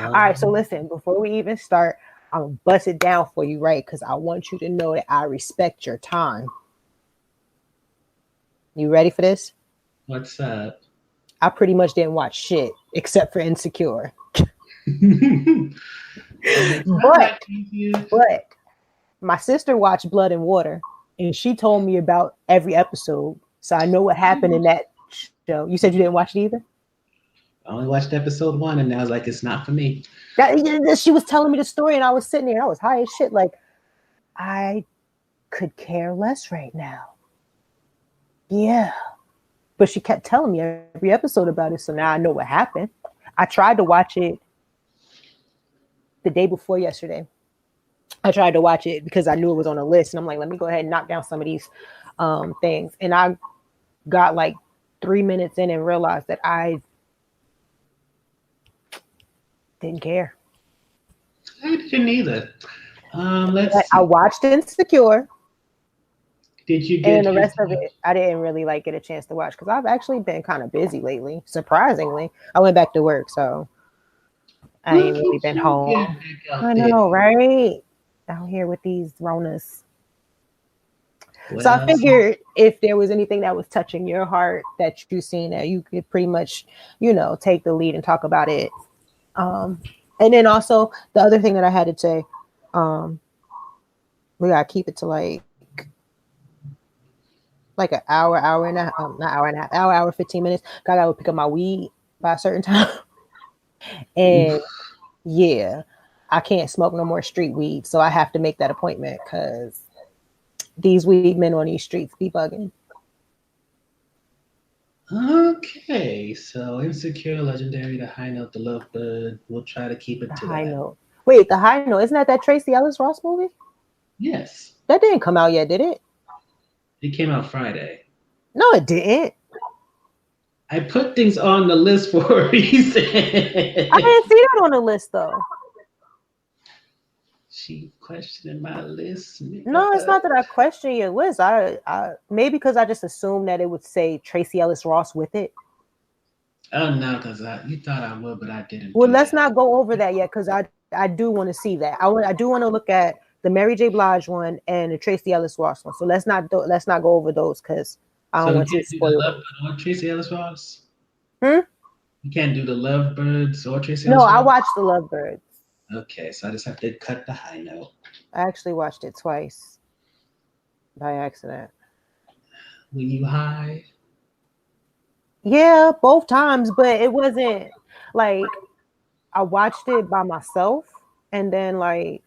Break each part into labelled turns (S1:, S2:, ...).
S1: All right, so listen, before we even start, I'm gonna bust it down for you, right? Because I want you to know that I respect your time. You ready for this?
S2: What's up?
S1: I pretty much didn't watch shit except for Insecure.
S2: I've been trying
S1: But
S2: not to.
S1: but my sister watched Blood and Water and she told me about every episode. So I know what happened in that show. You said you didn't watch it either?
S2: I only watched episode one, and I was like, it's not for me.
S1: She was telling me the story and I was sitting there and I was high as shit. Like, I could care less right now. Yeah. But she kept telling me every episode about it. So now I know what happened. I tried to watch it the day before yesterday. I tried to watch it because I knew it was on a list. And I'm like, let me go ahead and knock down some of these things. And I got like 3 minutes in and realized that I didn't care.
S2: I didn't either. Let's
S1: But I
S2: see.
S1: watched Insecure.
S2: Did you
S1: And
S2: get
S1: the
S2: to
S1: rest of it, I didn't really like get a chance to watch because I've actually been kind of busy lately. Surprisingly, I went back to work, so I ain't
S2: look
S1: really
S2: at
S1: been
S2: you
S1: home.
S2: getting back out
S1: I
S2: there?
S1: know, right? Out here with these Ronas. So I
S2: Well,
S1: figured if there was anything that was touching your heart that you seen that you could pretty much, take the lead and talk about it. Um, and then also the other thing that I had to say, um, we gotta keep it to like an hour and a half, not hour and a half, hour, 15 minutes. I gotta pick up my weed by a certain time. And
S2: oof.
S1: yeah, I can't smoke no more street weed. So I have to make that appointment because these weed men on these streets be bugging.
S2: Okay, so Insecure, Legendary, The High Note, The Lovebird. We'll try to keep it
S1: The
S2: to
S1: high
S2: that.
S1: note. Wait, the high note. Isn't that Tracy Ellis Ross movie?
S2: Yes,
S1: That didn't come out yet, did it?
S2: it came out Friday.
S1: No, it didn't.
S2: I put things on the list for a reason.
S1: I didn't see that on the list though.
S2: She questioning my list.
S1: No, it's not that I question your list. I maybe because I just assumed that it would say Tracy Ellis Ross with it.
S2: Oh no, because you thought I would, but I didn't
S1: Well,
S2: do
S1: let's
S2: that.
S1: not go over that yet because I do want to see that. I do want to look at the Mary J. Blige one and the Tracy Ellis Ross one. So let's not go over those because I
S2: So
S1: don't
S2: we
S1: want you
S2: can't
S1: to
S2: do the
S1: spoil those.
S2: Lovebird or Tracy Ellis Ross.
S1: Hmm?
S2: You can't do the Lovebirds or Tracy
S1: No,
S2: Ellis
S1: I
S2: Ross.
S1: watched The Lovebirds.
S2: Okay, so I just have to cut the high note.
S1: I actually watched it twice by accident.
S2: Were you high?
S1: Yeah, both times, but it wasn't like I watched it by myself, and then my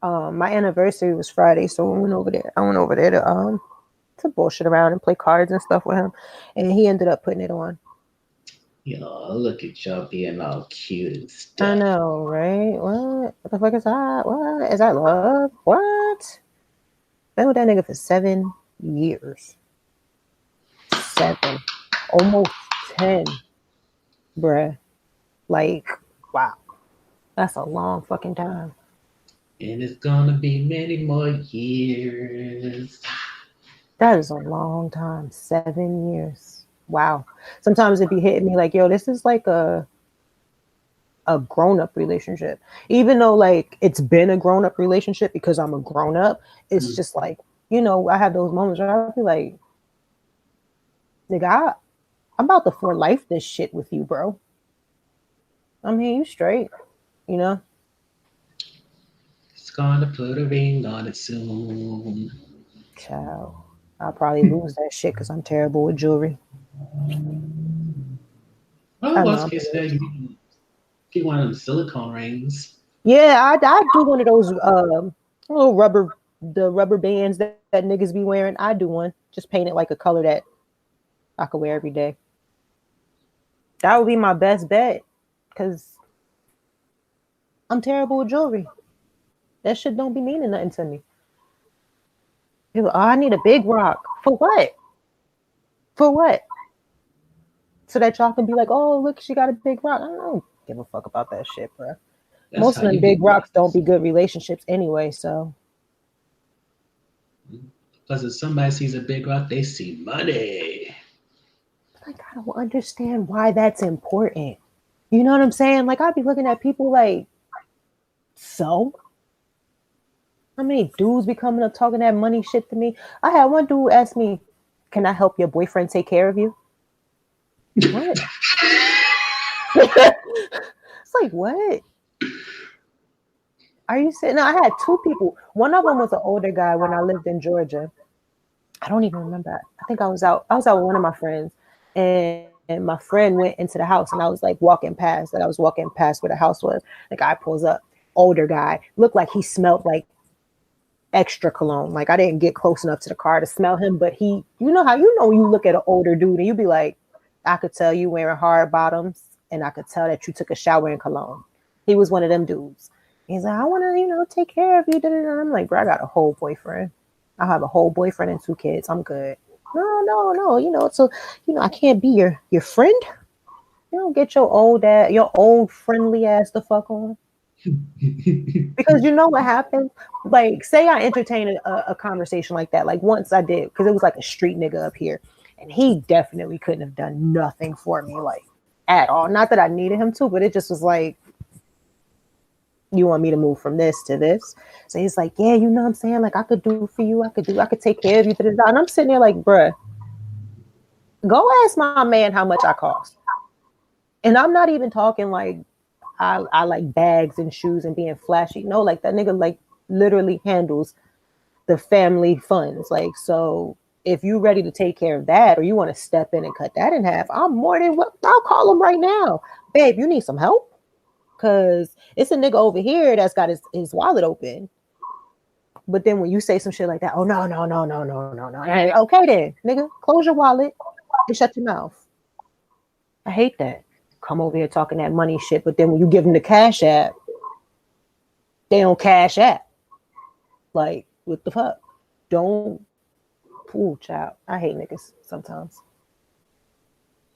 S1: anniversary was Friday, so we went over there. I went over there to bullshit around and play cards and stuff with him, and he ended up putting it on.
S2: Look at y'all being all cute and
S1: I
S2: stuff.
S1: know, right? What the fuck is that? What is that love? What? Been with that nigga for 7 years. 7, almost 10, bruh. Like, wow, that's a long fucking time.
S2: And it's gonna be many more years.
S1: That is a long time. 7 years. Wow. Sometimes it be hitting me like, yo, this is like a grown up relationship. Even though like it's been a grown up relationship because I'm a grown up, it's
S2: Mm.
S1: just like, I have those moments where I feel like, nigga, I'm about to for life this shit with you, bro. I mean, you straight, you know?
S2: It's gonna put a ring on it soon.
S1: Child. I'll probably lose that shit because I'm terrible with jewelry.
S2: Well,
S1: I know
S2: worst
S1: I'm
S2: case
S1: terrible.
S2: scenario, you can get one of them silicone rings.
S1: Yeah, I do one of those little the rubber bands that niggas be wearing. I do one. Just paint it like a color that I could wear every day. That would be my best bet because I'm terrible with jewelry. That shit don't be meaning nothing to me. People, oh, I need a big rock. For what? For what? So that y'all can be like, oh, look, she got a big rock. I don't give a fuck about that shit, bro.
S2: That's
S1: Most
S2: how
S1: of them
S2: you get
S1: big rocks don't
S2: rings.
S1: be good relationships anyway. So
S2: Plus, if somebody sees a big rock, they see money.
S1: like, I don't understand why that's important. You know what I'm saying? Like, I'd be looking at people like, so? How many dudes be coming up talking that money shit to me? I had one dude ask me, can I help your boyfriend take care of you? What? It's like, what? Are you saying? No, I had two people. One of them was an older guy when I lived in Georgia. I don't even remember. I think I was out with one of my friends, and my friend went into the house, and I was like walking past. Like I was walking past where the house was. The guy pulls up, older guy, looked like he smelled like extra cologne. Like I didn't get close enough to the car to smell him, but he, you know how you look at an older dude and you be like, I could tell you wearing hard bottoms, and I could tell that you took a shower in cologne. He was one of them dudes. He's like, I want to, take care of you. I'm like, bro, I got a whole boyfriend. I have a whole boyfriend and 2 kids. I'm good. No. So, I can't be your friend. You don't get your old friendly ass the fuck on. Because you know what happens? Like, say I entertained a conversation like that. Like once I did, because it was like a street nigga up here, and he definitely couldn't have done nothing for me, like at all. Not that I needed him to, but it just was like, you want me to move from this to this? So he's like, yeah, you know what I'm saying? Like I could do for you. I could take care of you. And I'm sitting there like, bruh, go ask my man how much I cost. And I'm not even talking like I like bags and shoes and being flashy. No, like that nigga like literally handles the family funds. Like, so if you ready to take care of that or you want to step in and cut that in half, I'm more than what I'll call him right now. Babe, you need some help? Cause it's a nigga over here that's got his wallet open. But then when you say some shit like that, oh no. Hey, okay then, nigga, close your wallet and shut your mouth. I hate that. Come over here talking that money shit, but then when you give them the cash app, they don't cash app. Like, what the fuck? Don't fool, child. I hate niggas sometimes.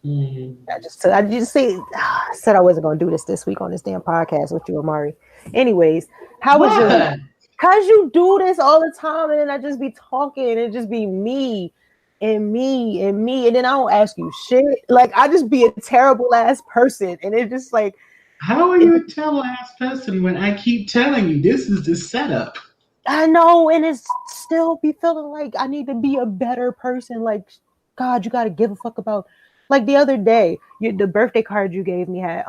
S2: Mm-hmm.
S1: I just said I wasn't gonna do this week on this damn podcast with you, Amari. Anyways, how was your week? Cause you do this all the time, and then I just be talking, and it just be me, and then I don't ask you shit. Like I just be a terrible ass person, and it's just like,
S2: how are you a terrible ass person when I keep telling you this is the setup?
S1: I know, and it's still be feeling like I need to be a better person. Like, God, you got to give a fuck about. Like the other day, the birthday card you gave me had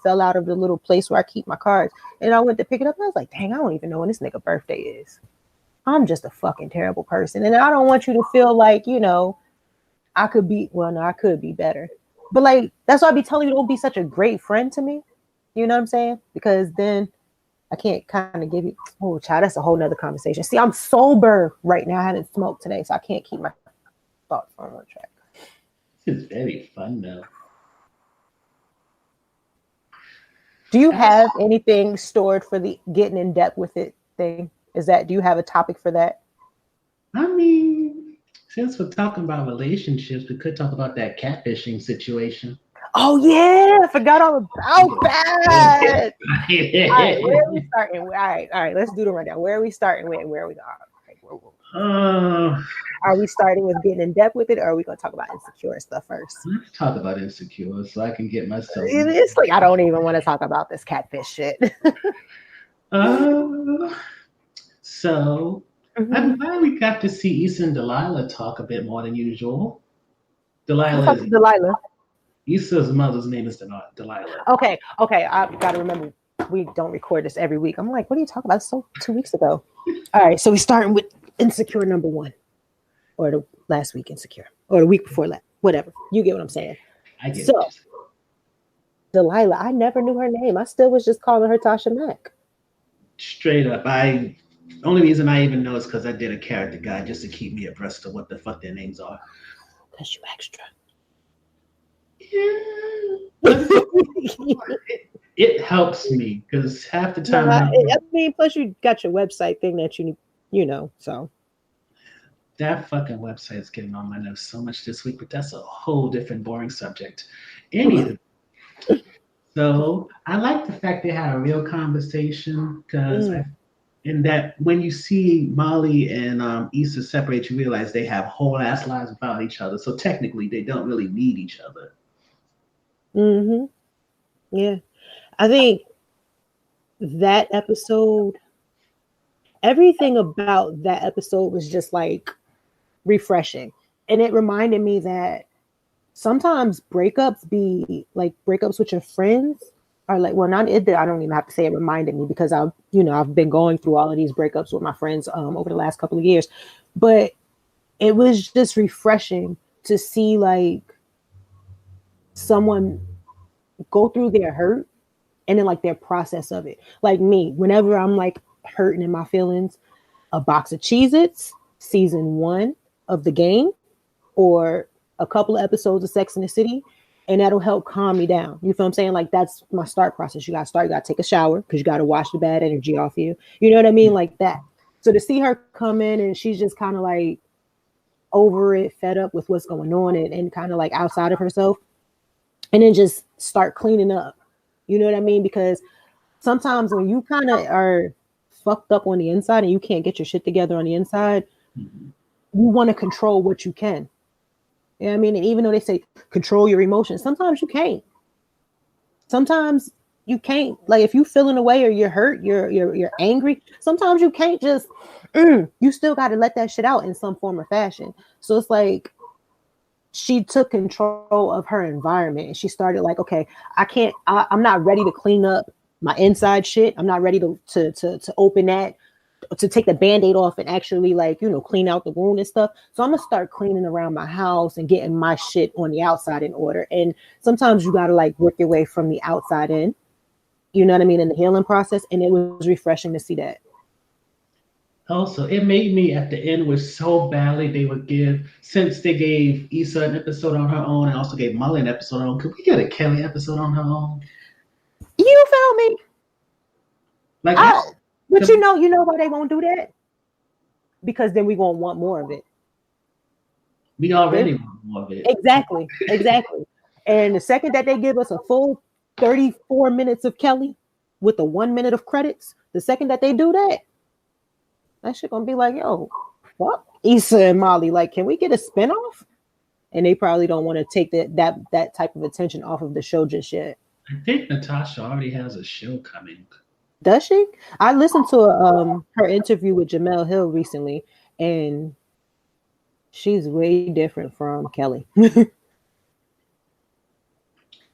S1: fell out of the little place where I keep my cards, and I went to pick it up, and I was like, dang, I don't even know when this nigga birthday is. I'm just a fucking terrible person, and I don't want you to feel like I could be. Well, no, I could be better, but like that's why I be telling you, don't be such a great friend to me. You know what I'm saying? Because then I can't kind of give you, oh, child, that's a whole nother conversation. See, I'm sober right now. I haven't smoked today, so I can't keep my thoughts on one track.
S2: This is very fun, though.
S1: Do you have anything stored for the getting in depth with it thing? Do you have a topic for that?
S2: I mean, since we're talking about relationships, we could talk about that catfishing situation.
S1: Oh yeah, I forgot all about that. All right, where are we starting? All right, let's do the rundown. Where are we starting with and where are we going? Are we starting with getting in depth with it, or are we going to talk about insecure stuff first?
S2: Let's talk about insecure so I can get myself.
S1: It's like I don't even want to talk about this catfish shit.
S2: So I'm glad we got to see Issa and Delilah talk a bit more than usual. Delilah. Issa's mother's name is Delilah.
S1: Okay. I gotta remember we don't record this every week. I'm like, what are you talking about? So 2 weeks ago. All right, so we're starting with insecure number 1, or the last week insecure, or the week before that. Whatever. You get what I'm saying.
S2: I get
S1: so. Delilah, I never knew her name. I still was just calling her Tasha Mack.
S2: Straight up, only reason I even know is because I did a character guide just to keep me abreast of what the fuck their names are.
S1: Because you extra.
S2: Yeah. it helps me because half the time.
S1: I mean, plus you got your website thing that you know, so.
S2: That fucking website is getting on my nerves so much this week, but that's a whole different boring subject. Anywho. So I like the fact they had a real conversation because in that when you see Molly and Issa separate, you realize they have whole ass lives without each other. So technically, they don't really need each other.
S1: Yeah. I think that episode, everything about that episode was just like refreshing. And it reminded me that sometimes breakups with your friends are like, well, not it. I don't even have to say it reminded me because I've been going through all of these breakups with my friends over the last couple of years, but it was just refreshing to see like someone go through their hurt and then like their process of it. Like me, whenever I'm like hurting in my feelings, a box of Cheez-Its, season 1 of The Game, or a couple of episodes of Sex in the City, and that'll help calm me down. You feel what I'm saying? Like that's my start process. You gotta take a shower because you gotta wash the bad energy off you. You know what I mean? Like that. So to see her come in and she's just kind of like over it, fed up with what's going on and kind of like outside of herself, and then just start cleaning up. You know what I mean? Because sometimes when you kind of are fucked up on the inside and you can't get your shit together on the inside, you want to control what you can. You know what I mean? And even though they say control your emotions, sometimes you can't. Sometimes you can't. Like if you feeling away or you're hurt, you're angry. Sometimes you can't just. You still got to let that shit out in some form or fashion. So it's like she took control of her environment and she started like, okay, I'm not ready to clean up my inside shit. I'm not ready to open that, to take the Band-Aid off and actually like, clean out the wound and stuff. So I'm gonna start cleaning around my house and getting my shit on the outside in order. And sometimes you gotta like work your way from the outside in, you know what I mean, in the healing process. And it was refreshing to see that.
S2: Also, it made me at the end was so badly they would give, since they gave Issa an episode on her own and also gave Molly an episode on her own, could we get a Kelly episode on her own?
S1: You feel me?
S2: Like,
S1: but you know why they won't do that? Because then we gonna want more of it.
S2: We already want more of it.
S1: Exactly. And the second that they give us a full 34 minutes of Kelly with a 1 minute of credits, the second that they do that shit gonna be like, yo, fuck Issa and Molly. Like, can we get a spinoff? And they probably don't want to take that type of attention off of the show just yet.
S2: I think Natasha already has a show coming.
S1: Does she? I listened to her interview with Jamel Hill recently, and she's way different from Kelly.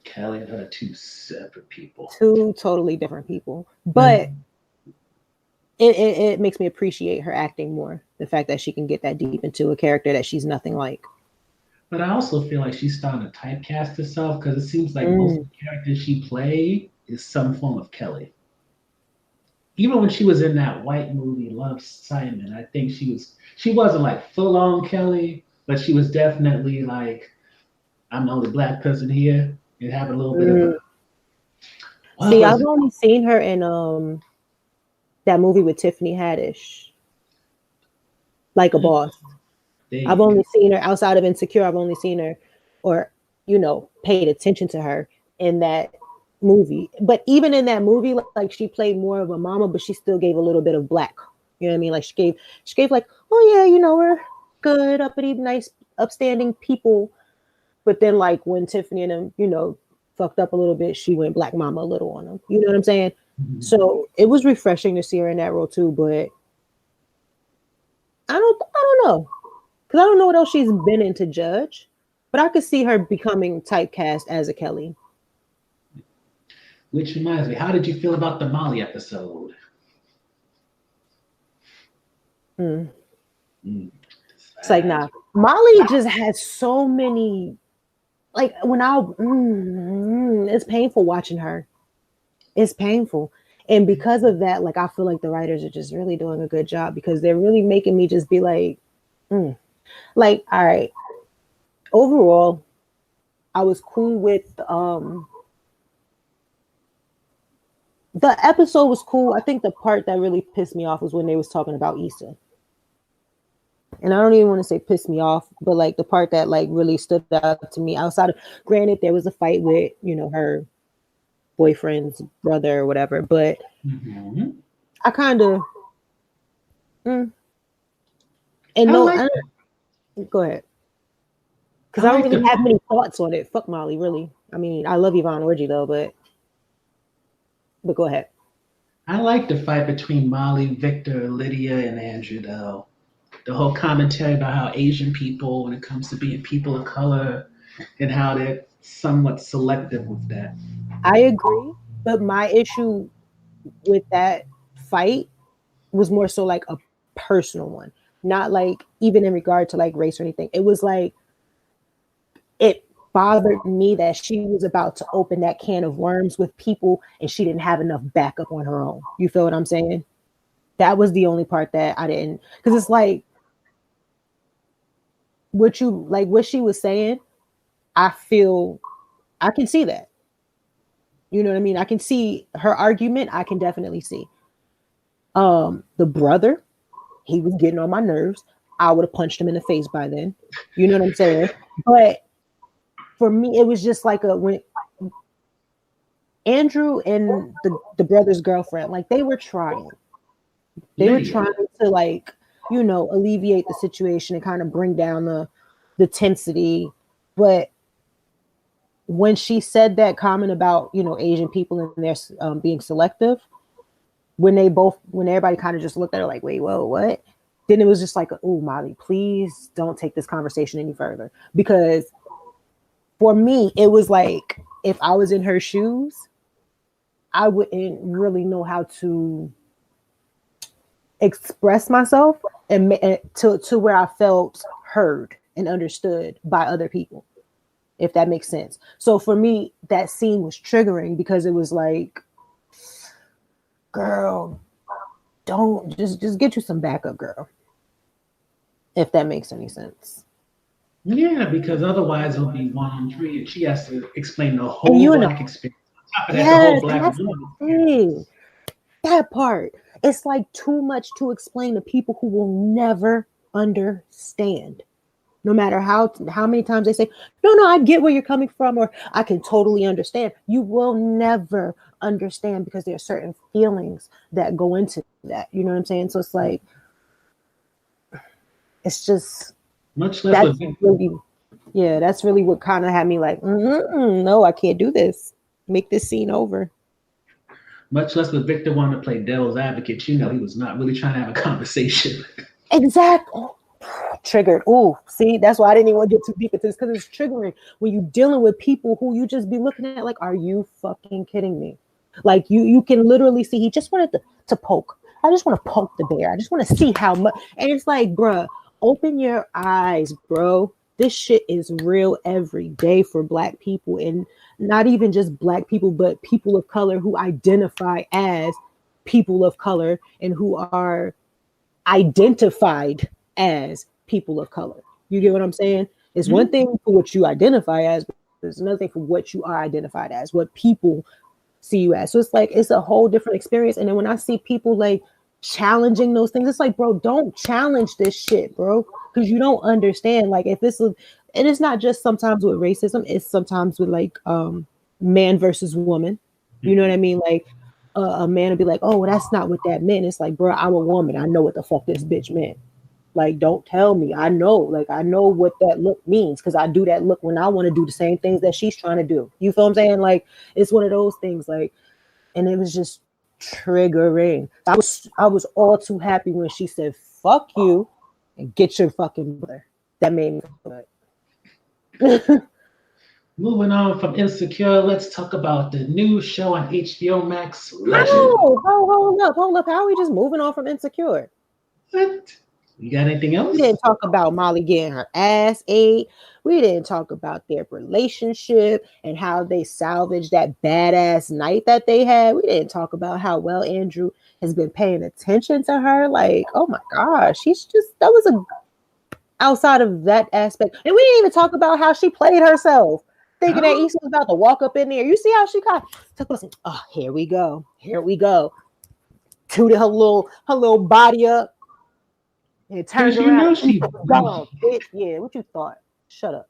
S2: Kelly and her are two separate people.
S1: Two totally different people. But it makes me appreciate her acting more. The fact that she can get that deep into a character that she's nothing like.
S2: But I also feel like she's starting to typecast herself because it seems like most of the characters she played is some form of Kelly. Even when she was in that white movie Love, Simon, I think she wasn't like full on Kelly, but she was definitely like, I'm the only black person here. It had a little bit of a.
S1: See, I've only seen her in that movie with Tiffany Haddish, Like a Boss. I've only seen her outside of Insecure. I've only seen her, or paid attention to her in that movie. But even in that movie, like she played more of a mama, but she still gave a little bit of black. You know what I mean? Like she gave like, oh yeah, we're good, uppity, nice, upstanding people. But then like when Tiffany and them, fucked up a little bit, she went black mama a little on them. You know what I'm saying? Mm-hmm. So it was refreshing to see her in that role too. But I don't know. Because I don't know what else she's been in to judge. But I could see her becoming typecast as a Kelly.
S2: Which reminds me, how did you feel about the Molly episode?
S1: It's like, nah. Molly just has so many, like it's painful watching her. It's painful. And because of that, like, I feel like the writers are just really doing a good job because they're really making me just be like, Like, all right. Overall, I was cool with the episode was cool. I think the part that really pissed me off was when they was talking about Issa. And I don't even want to say pissed me off, but like the part that like really stood out to me outside of, granted, there was a fight with, her boyfriend's brother or whatever, but I kind of go ahead. Because I don't really have many thoughts on it. Fuck Molly, really. I mean, I love Yvonne Orji though, but But go ahead.
S2: I like the fight between Molly, Victor, Lydia, and Andrew, though. The whole commentary about how Asian people, when it comes to being people of color, and how they're somewhat selective with that.
S1: I agree, but my issue with that fight was more so like a personal one, not like even in regard to like race or anything. It was like it bothered me that she was about to open that can of worms with people and she didn't have enough backup on her own. You feel what I'm saying? That was the only part that I didn't, because it's like what she was saying, I feel I can see that. You know what I mean? I can see her argument. I can definitely see. The brother, he was getting on my nerves. I would have punched him in the face by then. You know what I'm saying? But for me, it was just like when Andrew and the brother's girlfriend, like they were trying. They were
S2: Lydia.
S1: trying to like, alleviate the situation and kind of bring down the tensity. But when she said that comment about, Asian people and their being selective, when everybody kind of just looked at her like, wait, whoa, what? Then it was just like, oh, Molly, please don't take this conversation any further. Because for me, it was like, if I was in her shoes, I wouldn't really know how to express myself and to where I felt heard and understood by other people, if that makes sense. So for me, that scene was triggering because it was like, girl, don't just get you some backup, girl. If that makes any sense.
S2: Yeah, because otherwise it'll be 1-on-3, and she has to explain the
S1: And
S2: whole black experience. On top of that, the whole
S1: yes, and
S2: black
S1: that's
S2: woman
S1: the
S2: experience.
S1: thing. That part. It's like too much to explain to people who will never understand. No matter how many times they say, no, I get where you're coming from, or I can totally understand. You will never understand because there are certain feelings that go into that. You know what I'm saying? So it's like, it's just,
S2: Much less
S1: that's
S2: with
S1: really, yeah, that's really what kind of had me like, no, I can't do this. Make this scene over.
S2: Victor wanting to play devil's advocate. He was not really trying to have a conversation.
S1: Exactly. Triggered. Oh, see, that's why I didn't even want to get too deep into this, because it's triggering when you're dealing with people who you just be looking at like, are you fucking kidding me? Like you can literally see he just wanted to poke. I just want to poke the bear. I just want to see how much. And it's like, bruh, open your eyes, bro. This shit is real every day for Black people, and not even just Black people, but people of color who identify as people of color and who are identified as people of color. You get what I'm saying? It's one thing for what you identify as, but there's another thing for what you are identified as, what people see you as. So it's like, it's a whole different experience. And then when I see people like challenging those things, it's like, bro, don't challenge this shit, bro, because you don't understand. Like, if it's and it's not just sometimes with racism, it's sometimes with like man versus woman. You know what I mean? Like a man would be like, oh, well, that's not what that meant. It's like, bro, I'm a woman. I know what the fuck this bitch meant. Like, don't tell me. I know what that look means, because I do that look when I want to do the same things that she's trying to do. You feel what I'm saying? Like, it's one of those things. Like, and it was just triggering. I was all too happy when she said, "Fuck you," and get your fucking brother. That made me feel good.
S2: Moving on from Insecure, let's talk about the new show on HBO Max, Legend.
S1: No, hold up. How are we just moving on from Insecure?
S2: What? You got anything
S1: We
S2: else?
S1: didn't talk about Molly getting her ass ate. We didn't talk about their relationship and how they salvaged that badass night that they had. We didn't talk about how well Andrew has been paying attention to her. Like, oh my gosh, that was outside of that aspect. And we didn't even talk about how she played herself, thinking that Issa was about to walk up in there. You see how she kind of took us, oh, here we go. Tooted her little body up. And turned
S2: Because you
S1: around.
S2: know she
S1: Gone, bitch. Yeah, what you thought? Shut up.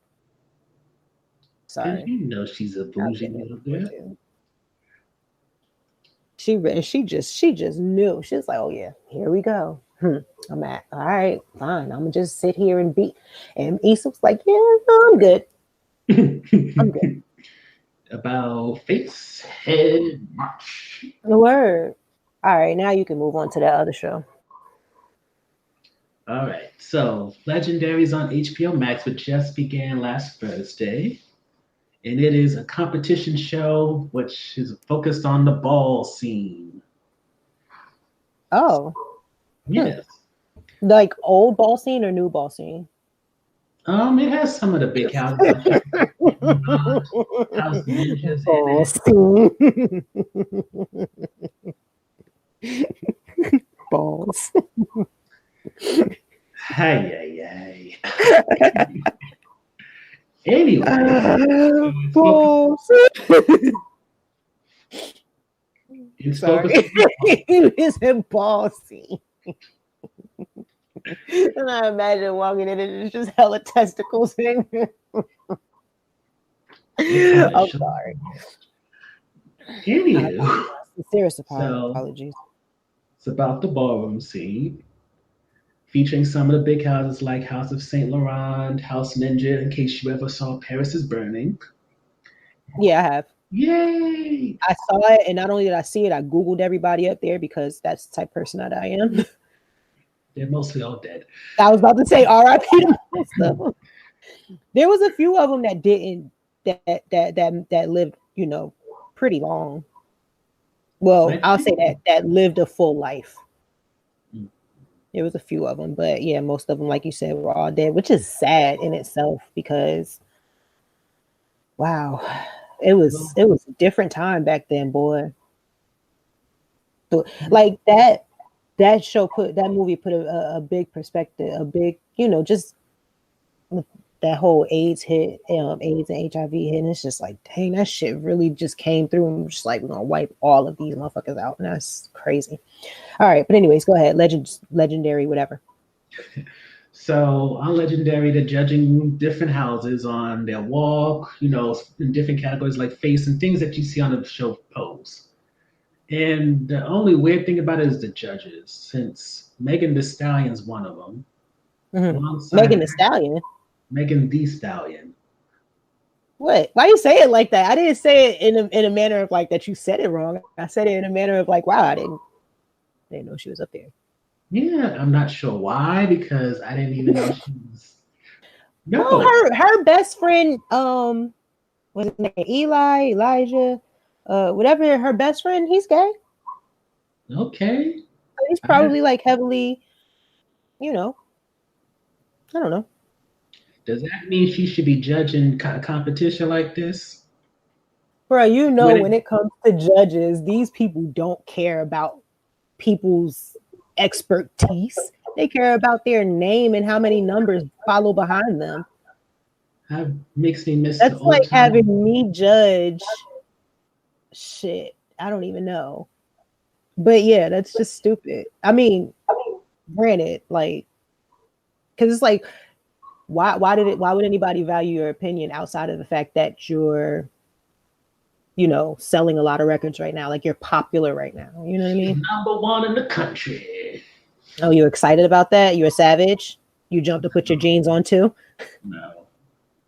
S2: Because
S1: Sorry.
S2: you know she's a
S1: I'll
S2: bougie
S1: get it
S2: little
S1: with
S2: girl.
S1: you. She just knew. She was like, oh yeah, here we go. I'm at all right, fine. I'm gonna just sit here and be. And Issa was like, yeah, no, I'm good. I'm good.
S2: about Face Head March.
S1: The word. All right, now you can move on to that other show.
S2: All right, so Legendaries on HBO Max, which just began last Thursday, and it is a competition show which is focused on the ball scene.
S1: Oh,
S2: Yes.
S1: like old ball scene or new ball scene?
S2: It has some of the big houses, like House Ninjas
S1: Ball
S2: in
S1: scene. Balls.
S2: it. Hey. Anyway,
S1: Balls.
S2: it's
S1: Sorry,
S2: focused.
S1: it's a ball scene. And I imagine walking in and it's just hella testicles in there. I'm sorry.
S2: Anywho,
S1: Serious
S2: so
S1: apologies.
S2: it's about the ballroom scene, featuring some of the big houses like House of Saint Laurent, House Ninja, in case you ever saw Paris is Burning.
S1: Yeah, I have.
S2: Yay!
S1: I saw it, and not only did I see it, I Googled everybody up there because that's the type of person that I am.
S2: They're mostly all dead.
S1: I was about to say RIP to most of them. There was a few of them that didn't that lived, pretty long. Well, I'll say that lived a full life. There was a few of them, but yeah, most of them, like you said, were all dead, which is sad in itself because, wow, it was a different time back then, boy. Like that movie put a big perspective, a big, just that whole AIDS hit, AIDS and HIV hit, and it's just like, dang, that shit really just came through, and just like, we're gonna wipe all of these motherfuckers out, and that's crazy. All right, but anyways, go ahead. Legendary, whatever.
S2: So on Legendary, they're judging different houses on their walk, in different categories like face and things that you see on the show Pose. And the only weird thing about it is the judges, since Megan Thee Stallion's one of them.
S1: Mm-hmm. Megan Thee Stallion?
S2: Megan Thee Stallion.
S1: What? Why you say it like that? I didn't say it in a manner of like that you said it wrong. I said it in a manner of like, wow, I didn't know she was up there.
S2: Yeah, I'm not sure why, because I didn't even know she was. No.
S1: Well, her best friend, was his name Elijah, whatever. Her best friend, he's gay.
S2: Okay.
S1: So he's probably like heavily, I don't know.
S2: Does that mean she should be judging competition like this?
S1: Bro, when it comes to judges, these people don't care about people's expertise. They care about their name and how many numbers follow behind them.
S2: That makes me miss.
S1: That's like having me judge shit. I don't even know. But yeah, that's just stupid. I mean, granted, like, because it's like, why would anybody value your opinion outside of the fact that you're, selling a lot of records right now, like you're popular right now, you know what I mean?
S2: Number one in the country.
S1: Oh, you excited about that? You're a savage? You jumped to put your jeans on too?
S2: No,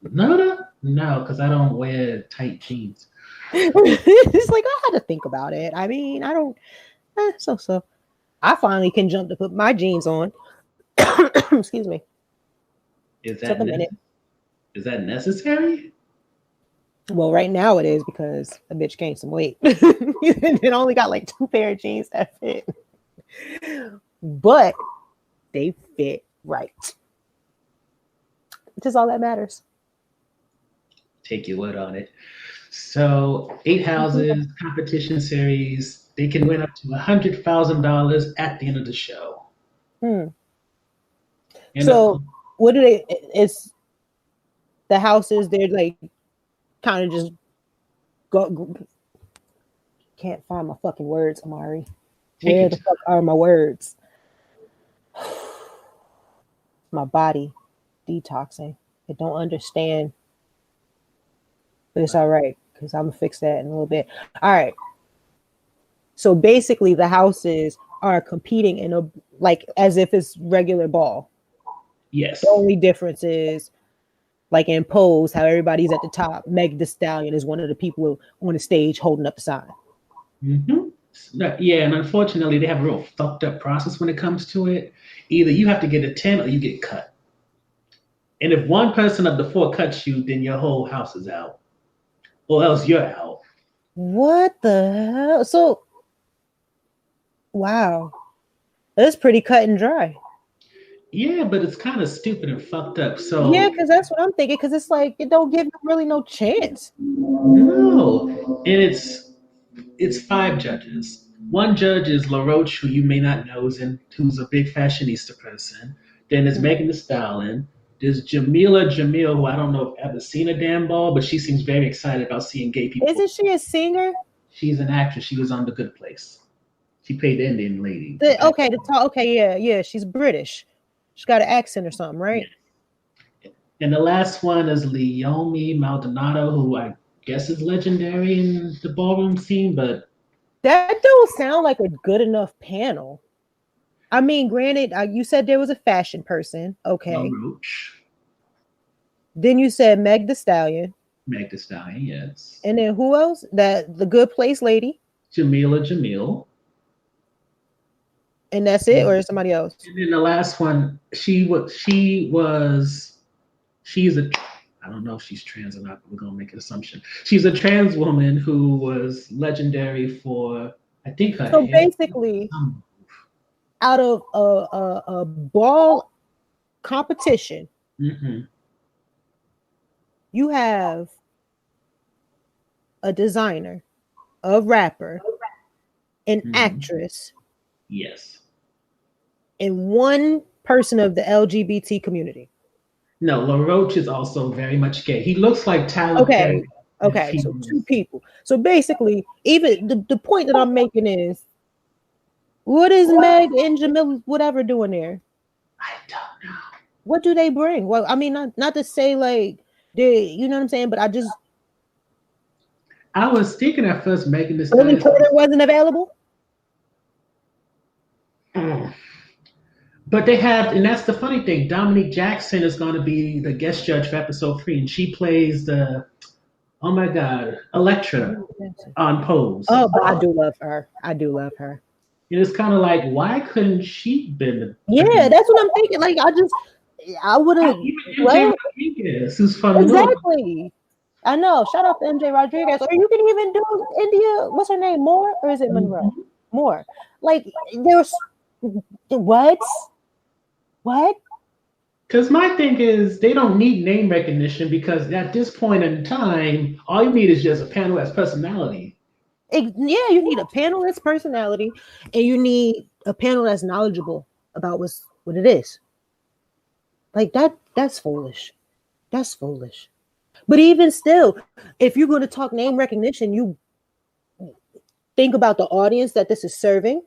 S2: because I don't wear tight jeans.
S1: It's like, I had to think about it. I mean, I don't, so. I finally can jump to put my jeans on. Excuse me.
S2: Is that necessary?
S1: Well, right now it is because a bitch gained some weight. It only got like 2 pair of jeans that fit. But they fit right. Which is all that matters.
S2: Take your word on it. So 8 houses, competition series. They can win up to $100,000 at the end of the show.
S1: So what do they? It's the houses. They're like kind of just go. Can't find my fucking words, Amari. Where the fuck are my words? My body detoxing. I don't understand, but it's all right because I'm gonna fix that in a little bit. All right. So basically, the houses are competing in a like as if it's regular ball.
S2: Yes.
S1: The only difference is Like in Pose, how everybody's at the top. Meg Thee Stallion is one of the people on the stage holding up the sign.
S2: Mm-hmm. Yeah, and unfortunately, they have a real fucked up process when it comes to it. Either you have to get a 10 or you get cut. And if one person of the four cuts you, then your whole house is out, or else you're out.
S1: What the hell? So, wow, that's pretty cut and dry.
S2: Yeah, but it's kind of stupid and fucked up.
S1: Yeah,
S2: So
S1: because that's what I'm thinking. Because it's like it don't give them really no chance.
S2: no, and it's five judges. One judge is LaRoche, who you may not know, who's a big fashionista person. Then there's Megan Thee Stallion. There's Jamila Jamil, who I don't know if I've ever seen a damn ball, but she seems very excited about seeing gay people.
S1: Isn't she a singer?
S2: She's an actress. She was on The Good Place. She played the Indian lady.
S1: Yeah. She's British. She's got an accent or something, right?
S2: Yeah. And the last one is Leomi Maldonado, who I guess is legendary in the ballroom scene, but
S1: that don't sound like a good enough panel. I mean, granted, you said there was a fashion person. Okay.
S2: LaRoche.
S1: Then you said Meg Thee Stallion.
S2: Meg Thee Stallion, yes.
S1: And then who else? The Good Place lady.
S2: Jamila Jamil.
S1: And that's it, or somebody else?
S2: And then the last one, she's I don't know if she's trans or not, but we're gonna make an assumption. She's a trans woman who was legendary for, I think, her.
S1: So basically, out of a ball competition, you have a designer, a rapper, an actress.
S2: Yes.
S1: And one person of the LGBT community.
S2: No, LaRoche is also very much gay. He looks like Tyler Perry.
S1: Okay, so two people. So basically, even the point that I'm making is, what is Meg and Jamil whatever doing there?
S2: I don't know.
S1: What do they bring? Well, I mean, not to say like you know what I'm saying, but
S2: I was thinking at first Megan Thee
S1: Stallion Porter wasn't available.
S2: But they have, and that's the funny thing. Dominique Jackson is going to be the guest judge for episode 3, and she plays Electra on Pose.
S1: Oh, but I do love her. And
S2: it's kind of like, why couldn't she been?
S1: Yeah, that's what I'm thinking. Like, I would have.
S2: MJ Rodriguez, who's from
S1: exactly. I know. Shout out to MJ Rodriguez. Or you can even do India. What's her name? Moore, or is it Monroe? Moore. Like, there's what?
S2: Because my thing is, they don't need name recognition, because at this point in time, all you need is just a panel that's personality.
S1: Yeah, you need a panel that's personality, and you need a panel that's knowledgeable about what it is. Like that's foolish. That's foolish. But even still, if you're going to talk name recognition, you think about the audience that this is serving.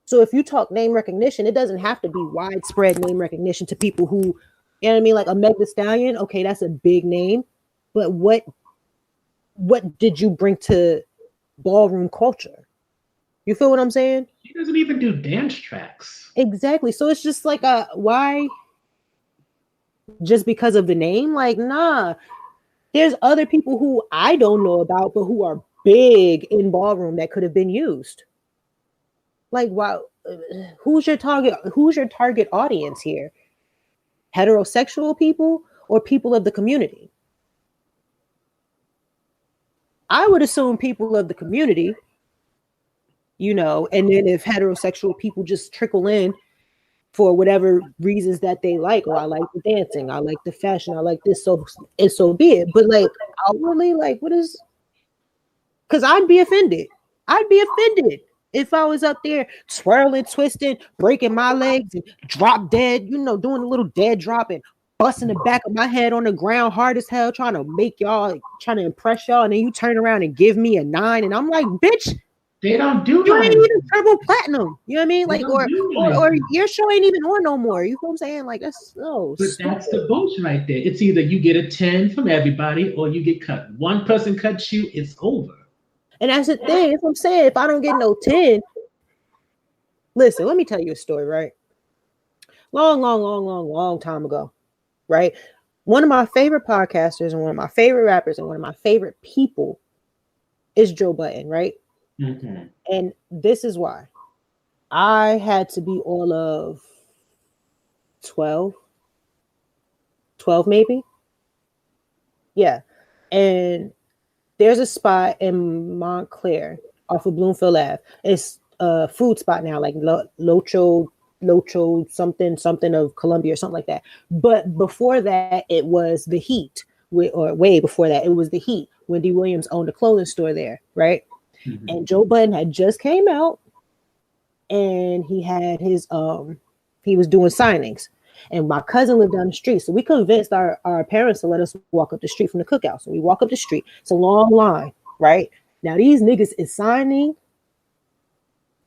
S1: So if you talk name recognition, it doesn't have to be widespread name recognition to people who, you know what I mean? Like a Meg Thee Stallion, okay, that's a big name. But what did you bring to ballroom culture? You feel what I'm saying?
S2: She doesn't even do dance tracks.
S1: Exactly. So it's just like, why? Just because of the name? Like, nah. There's other people who I don't know about, but who are big in ballroom that could have been used. Like, wow, who's your target audience here? Heterosexual people or people of the community? I would assume people of the community, and then if heterosexual people just trickle in for whatever reasons that they like, or I like the dancing, I like the fashion, I like this, so be it. But like outwardly, like what is? Because I'd be offended if I was up there twirling, twisting, breaking my legs and drop dead, doing a little dead drop and busting the back of my head on the ground hard as hell, trying to impress y'all, and then you turn around and give me a 9, and I'm like, bitch,
S2: they don't do
S1: you ain't even triple platinum. You know what I mean? Like, or your show ain't even on no more. You know what I'm saying? Like, that's so
S2: But stupid. That's the bullshit right there. It's either you get a 10 from everybody or you get cut. One person cuts you, it's over.
S1: And that's the thing. That's what I'm saying. If I don't get no 10, listen, let me tell you a story, right? Long time ago, right? one of my favorite podcasters and one of my favorite rappers and one of my favorite people is Joe Budden, right?
S2: Mm-hmm.
S1: And this is why. I had to be all of 12, 12 maybe. Yeah. And there's a spot in Montclair off of Bloomfield Ave. It's a food spot now, like Locho something of Columbia or something like that. But before that, it was the Heat, or way before that, it was the Heat when D. Williams owned a clothing store there, right?
S2: Mm-hmm.
S1: And Joe Budden had just came out, and he had his he was doing signings. And my cousin lived down the street. So we convinced our parents to let us walk up the street from the cookout. So we walk up the street. It's a long line, right? Now these niggas is signing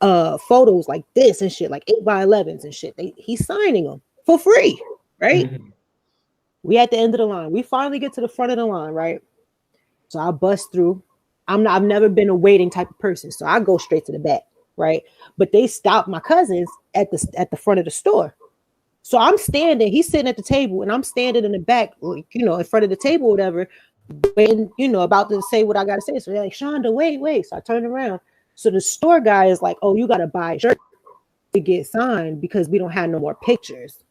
S1: photos like this and shit, like 8x11s and shit. He's signing them for free, right?
S2: Mm-hmm.
S1: We at the end of the line. We finally get to the front of the line, right? So I bust through. I've never been a waiting type of person. So I go straight to the back, right? But they stopped my cousins at the front of the store. So I'm standing, he's sitting at the table, and I'm standing in the back, in front of the table, or whatever, waiting, about to say what I got to say. So they're like, Shonda, wait. So I turn around. So the store guy is like, oh, you got to buy a shirt to get signed because we don't have no more pictures.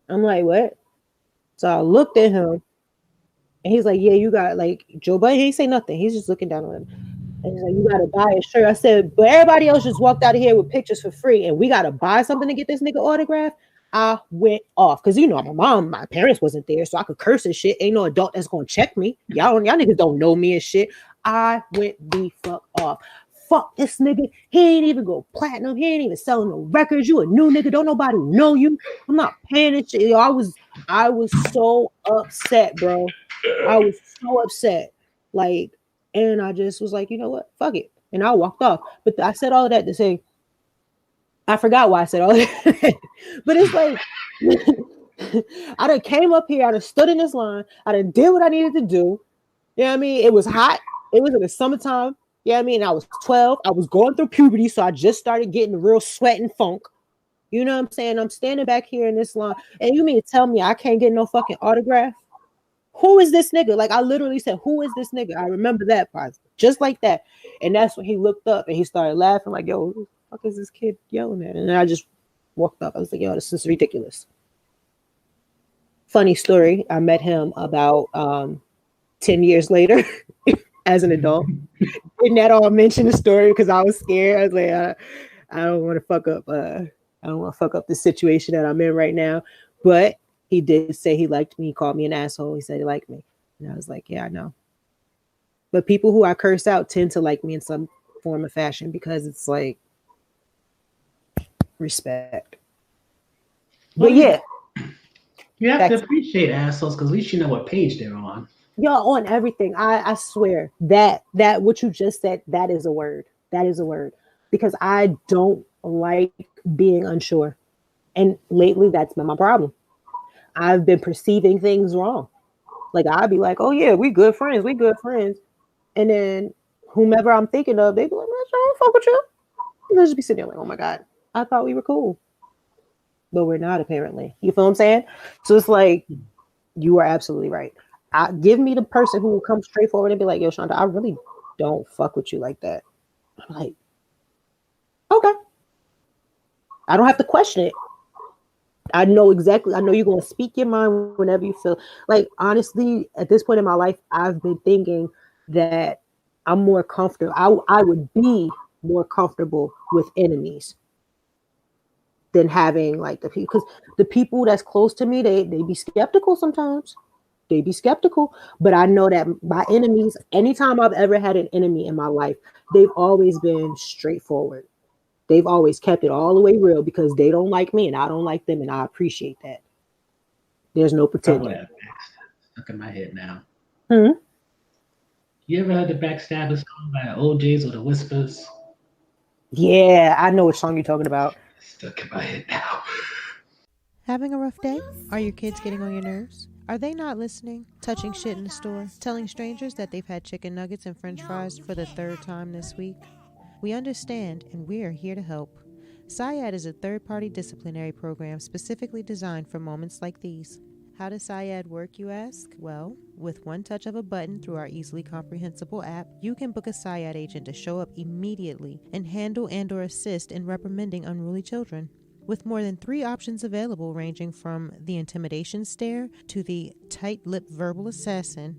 S1: I'm like, what? So I looked at him, and he's like, yeah, you got, like, Joe Budden. He ain't say nothing. He's just looking down on him. And he's like, you got to buy a shirt. I said, but everybody else just walked out of here with pictures for free, and we got to buy something to get this nigga autograph. I went off because my parents wasn't there, so I could curse and shit. Ain't no adult that's gonna check me. Y'all niggas don't know me and shit. I went the fuck off. Fuck this nigga. He ain't even go platinum. He ain't even selling no records. You a new nigga. Don't nobody know you. I'm not paying this shit. I was so upset, bro. I was so upset. Like, and I just was like, you know what? Fuck it. And I walked off. But I said all of that to say, I forgot why I said all that. But it's like, I done came up here, I done stood in this line, I done did what I needed to do. You know what I mean? It was hot. It was in the summertime. You know what I mean? I was 12. I was going through puberty, so I just started getting the real sweat and funk. You know what I'm saying? I'm standing back here in this line, and you mean to tell me I can't get no fucking autograph? Who is this nigga? Like, I literally said, who is this nigga? I remember that part, just like that. And that's when he looked up and he started laughing, like, yo, who the fuck is this kid yelling at? And then I just walked up. I was like, yo, this is ridiculous. Funny story. I met him about 10 years later as an adult. Didn't at all mention the story because I was scared. I was like, I don't want to fuck up. I don't want to fuck up the situation that I'm in right now. But he did say he liked me. He called me an asshole. He said he liked me. And I was like, yeah, I know. But people who I curse out tend to like me in some form of fashion because it's like respect. But yeah.
S2: You have to appreciate assholes because at least you know what page they're on.
S1: Y'all on everything. I swear that what you just said, that is a word. That is a word. Because I don't like being unsure. And lately that's been my problem. I've been perceiving things wrong. Like I'd be like, oh yeah, we good friends. And then whomever I'm thinking of, they be like, I don't fuck with you. And I'll just be sitting there like, oh my God, I thought we were cool. But we're not, apparently. You feel what I'm saying? So it's like, you are absolutely right. Give me the person who will come straight forward and be like, yo, Shonda, I really don't fuck with you like that. I'm like, okay. I don't have to question it. I know you're going to speak your mind whenever you feel. Like, honestly, at this point in my life, I've been thinking that I'm more comfortable. I would be more comfortable with enemies than having like the people, because the people that's close to me, they be skeptical sometimes. They be skeptical, but I know that my enemies, anytime I've ever had an enemy in my life, they've always been straightforward. They've always kept it all the way real because they don't like me and I don't like them, and I appreciate that. There's no pretending.
S2: Stuck in my head now.
S1: Hmm?
S2: You ever heard the Backstabbers song by OJ's or the Whispers?
S1: Yeah, I know what song you're talking about.
S2: Stuck in my head now.
S3: Having a rough day? Are your kids getting on your nerves? Are they not listening? Touching shit in the store? Telling strangers that they've had chicken nuggets and french fries for the 3rd time this week? We understand, and we are here to help. SIAD is a third-party disciplinary program specifically designed for moments like these. How does Syad work, you ask? Well, with one touch of a button through our easily comprehensible app, you can book a Syad agent to show up immediately and handle and/or assist in reprimanding unruly children. With more than 3 options available, ranging from the intimidation stare to the tight-lipped verbal assassin,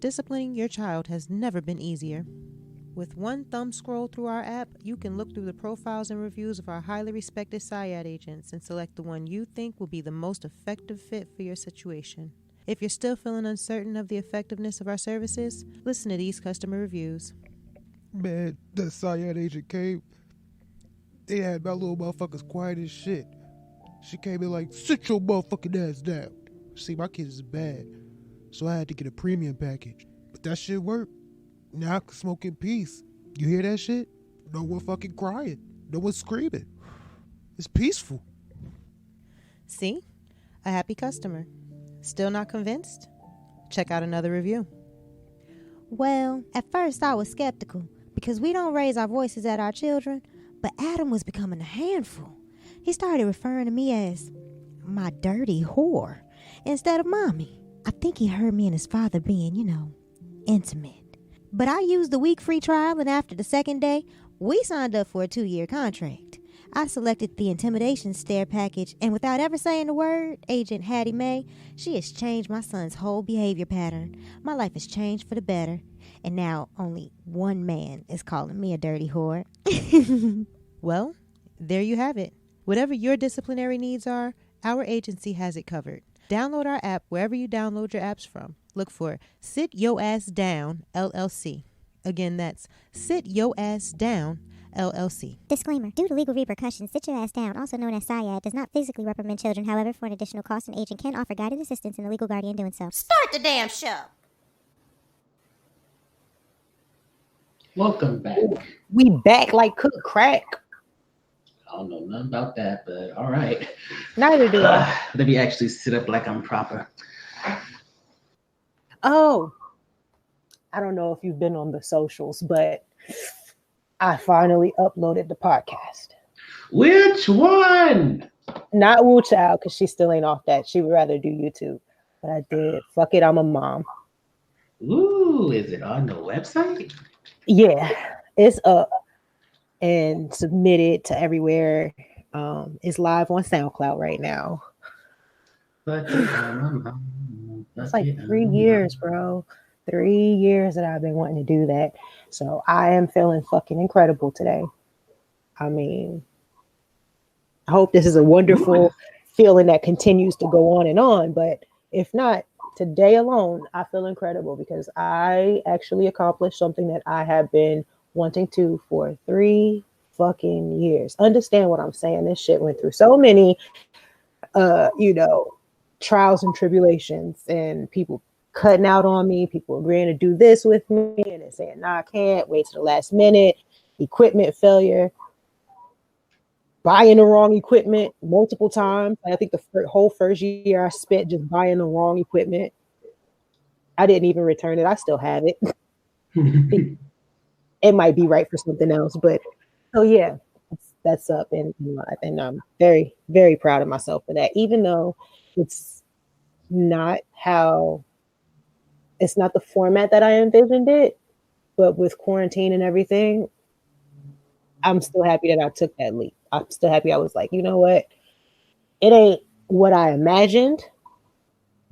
S3: disciplining your child has never been easier. With one thumb scroll through our app, you can look through the profiles and reviews of our highly respected Syad agents and select the one you think will be the most effective fit for your situation. If you're still feeling uncertain of the effectiveness of our services, listen to these customer reviews.
S4: Man, that Syad agent came. They had my little motherfuckers quiet as shit. She came in like, sit your motherfucking ass down. See, my kids is bad, so I had to get a premium package. But that shit worked. Now I can smoke in peace. You hear that shit? No one fucking crying. No one screaming. It's peaceful.
S3: See? A happy customer. Still not convinced? Check out another review.
S5: Well, at first I was skeptical because we don't raise our voices at our children, but Adam was becoming a handful. He started referring to me as my dirty whore instead of mommy. I think he heard me and his father being, intimate. But I used the week free trial, and after the second day, we signed up for a 2-year contract. I selected the intimidation stare package, and without ever saying a word, Agent Hattie Mae, she has changed my son's whole behavior pattern. My life has changed for the better, and now only one man is calling me a dirty whore.
S3: Well, there you have it. Whatever your disciplinary needs are, our agency has it covered. Download our app wherever you download your apps from. Look for Sit Yo Ass Down, LLC. Again, that's Sit Yo Ass Down, LLC.
S6: Disclaimer. Due to legal repercussions, Sit Your Ass Down, also known as Syad, does not physically reprimand children. However, for an additional cost, an agent can offer guided assistance in the legal guardian doing so.
S7: Start the damn show.
S2: Welcome back.
S1: We back like cook crack.
S2: I don't know nothing about that, but all right.
S1: Neither do I.
S2: Let me actually sit up like I'm proper.
S1: Oh, I don't know if you've been on the socials, but I finally uploaded the podcast.
S2: Which one?
S1: Not Woo Child, because she still ain't off that. She would rather do YouTube. But I did. Fuck it, I'm a mom.
S2: Ooh, is it on the website?
S1: Yeah, it's up and submitted to everywhere. It's live on SoundCloud right now. It's like 3 years, bro. 3 years that I've been wanting to do that. So I am feeling fucking incredible today. I mean, I hope this is a wonderful feeling that continues to go on. But if not, today alone, I feel incredible because I actually accomplished something that I have been wanting to for 3 fucking years. Understand what I'm saying? This shit went through so many, trials and tribulations and people cutting out on me, people agreeing to do this with me and then saying, nah, I can't, wait to the last minute, equipment failure, buying the wrong equipment multiple times. I think the whole first year I spent just buying the wrong equipment. I didn't even return it. I still have it. It might be right for something else, but so yeah, that's up in life. And I'm very, very proud of myself for that, even though it's not the format that I envisioned it, but with quarantine and everything, I'm still happy that I took that leap. I'm still happy I was like, you know what? It ain't what I imagined,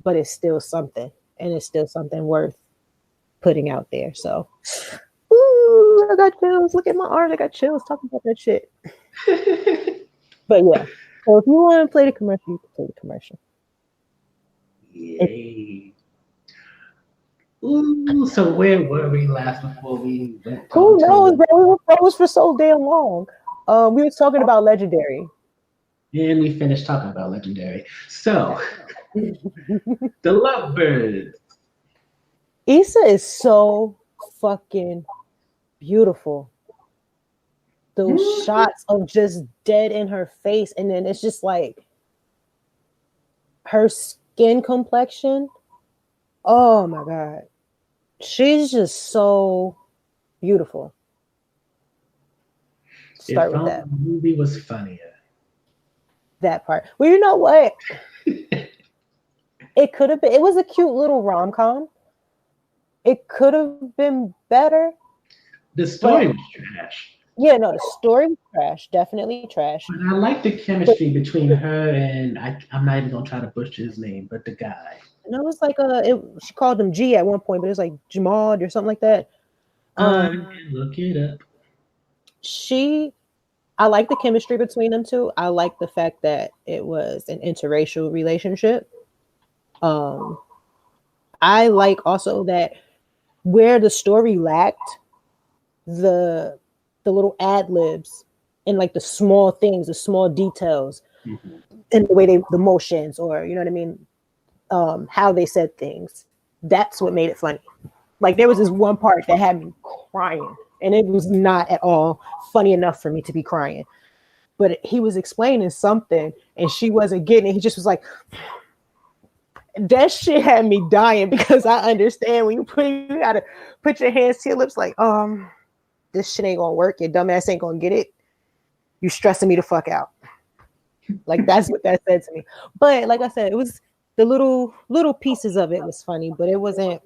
S1: but it's still something. And it's still something worth putting out there. So, ooh, I got chills. Look at my arms. I got chills talking about that shit. But yeah. So if you want to play the commercial, you can play the commercial.
S2: Yay. Ooh, so where were we last before we went?
S1: Who knows, bro? We were froze for so damn long. We were talking about Legendary.
S2: And we finished talking about Legendary. So, The Lovebirds.
S1: Issa is so fucking beautiful. Those shots of just dead in her face, and then it's just like her skin complexion. Oh my God. She's just so beautiful. Start with that.
S2: The movie was funnier.
S1: That part. Well, you know what? It could have been. It was a cute little rom-com. It could have been better.
S2: The story was trash.
S1: Yeah, no, the story was trash. Definitely trash.
S2: But I like the chemistry between her and I'm not even gonna try to butcher his name, but the guy.
S1: And it was like she called him G at one point, but it was like Jamad or something like that.
S2: Look it up.
S1: I like the chemistry between them two. I like the fact that it was an interracial relationship. I like also that where the story lacked, the little ad libs and like the small things, the small details, and the way the motions, or you know what I mean, how they said things. That's what made it funny. Like there was this one part that had me crying, and it was not at all funny enough for me to be crying. But he was explaining something, and she wasn't getting it. He just was like, that shit had me dying, because I understand when you gotta put your hands to your lips, like, this shit ain't gonna work. Your dumb ass ain't gonna get it. You stressing me the fuck out. Like that's what that said to me. But like I said, it was the little pieces of it was funny, but it wasn't.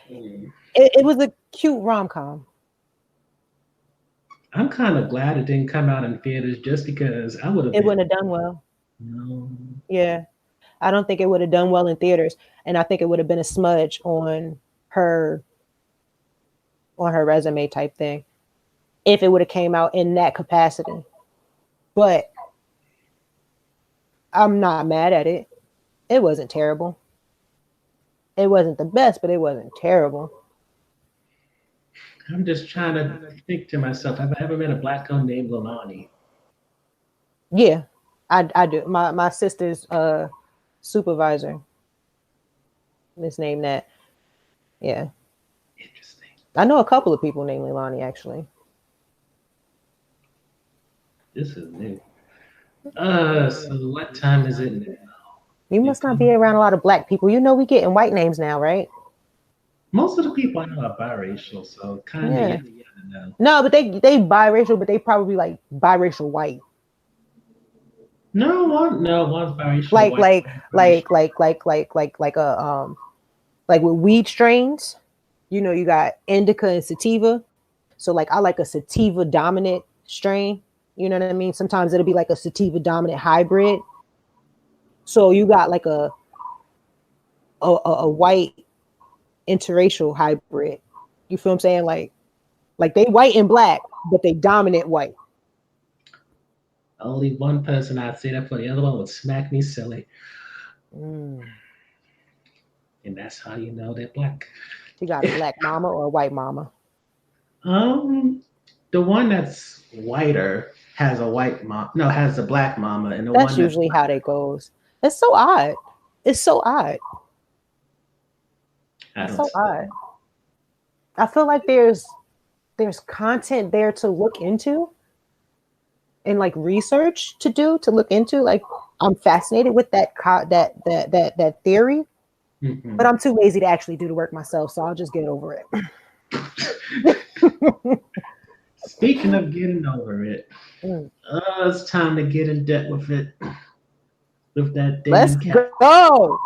S1: It was a cute rom-com.
S2: I'm kind of glad it didn't come out in theaters, just because I would have.
S1: It wouldn't have done well.
S2: No.
S1: Yeah, I don't think it would have done well in theaters, and I think it would have been a smudge on her resume type thing if it would have came out in that capacity. But I'm not mad at it. It wasn't terrible. It wasn't the best, but it wasn't terrible.
S2: I'm just trying to think to myself, have I ever met a black girl named Lilani?
S1: Yeah, I do. My sister's supervisor misnamed that. Yeah.
S2: Interesting.
S1: I know a couple of people named Leilani, actually.
S2: This is new. So what time is it now?
S1: You must not be around a lot of black people. You know we getting white names now, right?
S2: Most of the people I know are biracial, so kind of yeah. Know.
S1: No, but they biracial, but they probably like biracial white.
S2: No, one's biracial.
S1: Like with weed strains, you know, you got indica and sativa. So like I like a sativa dominant strain. You know what I mean? Sometimes it'll be like a sativa dominant hybrid. So you got like a white interracial hybrid. You feel what I'm saying? Like they white and black, but they dominant white.
S2: Only one person I'd say that for. The other one would smack me silly. And that's how you know they're black.
S1: You got a black mama or a white mama?
S2: The one that's whiter has a white mom. No, has a black mama, and
S1: that's usually how that goes. It's so odd. It's so odd. It's so odd. I feel like there's content there to look into and like research to look into. Like I'm fascinated with that theory, but I'm too lazy to actually do the work myself, so I'll just get over it.
S2: Speaking of getting over it, it's time to get in debt with it. With that damn
S1: Let's go.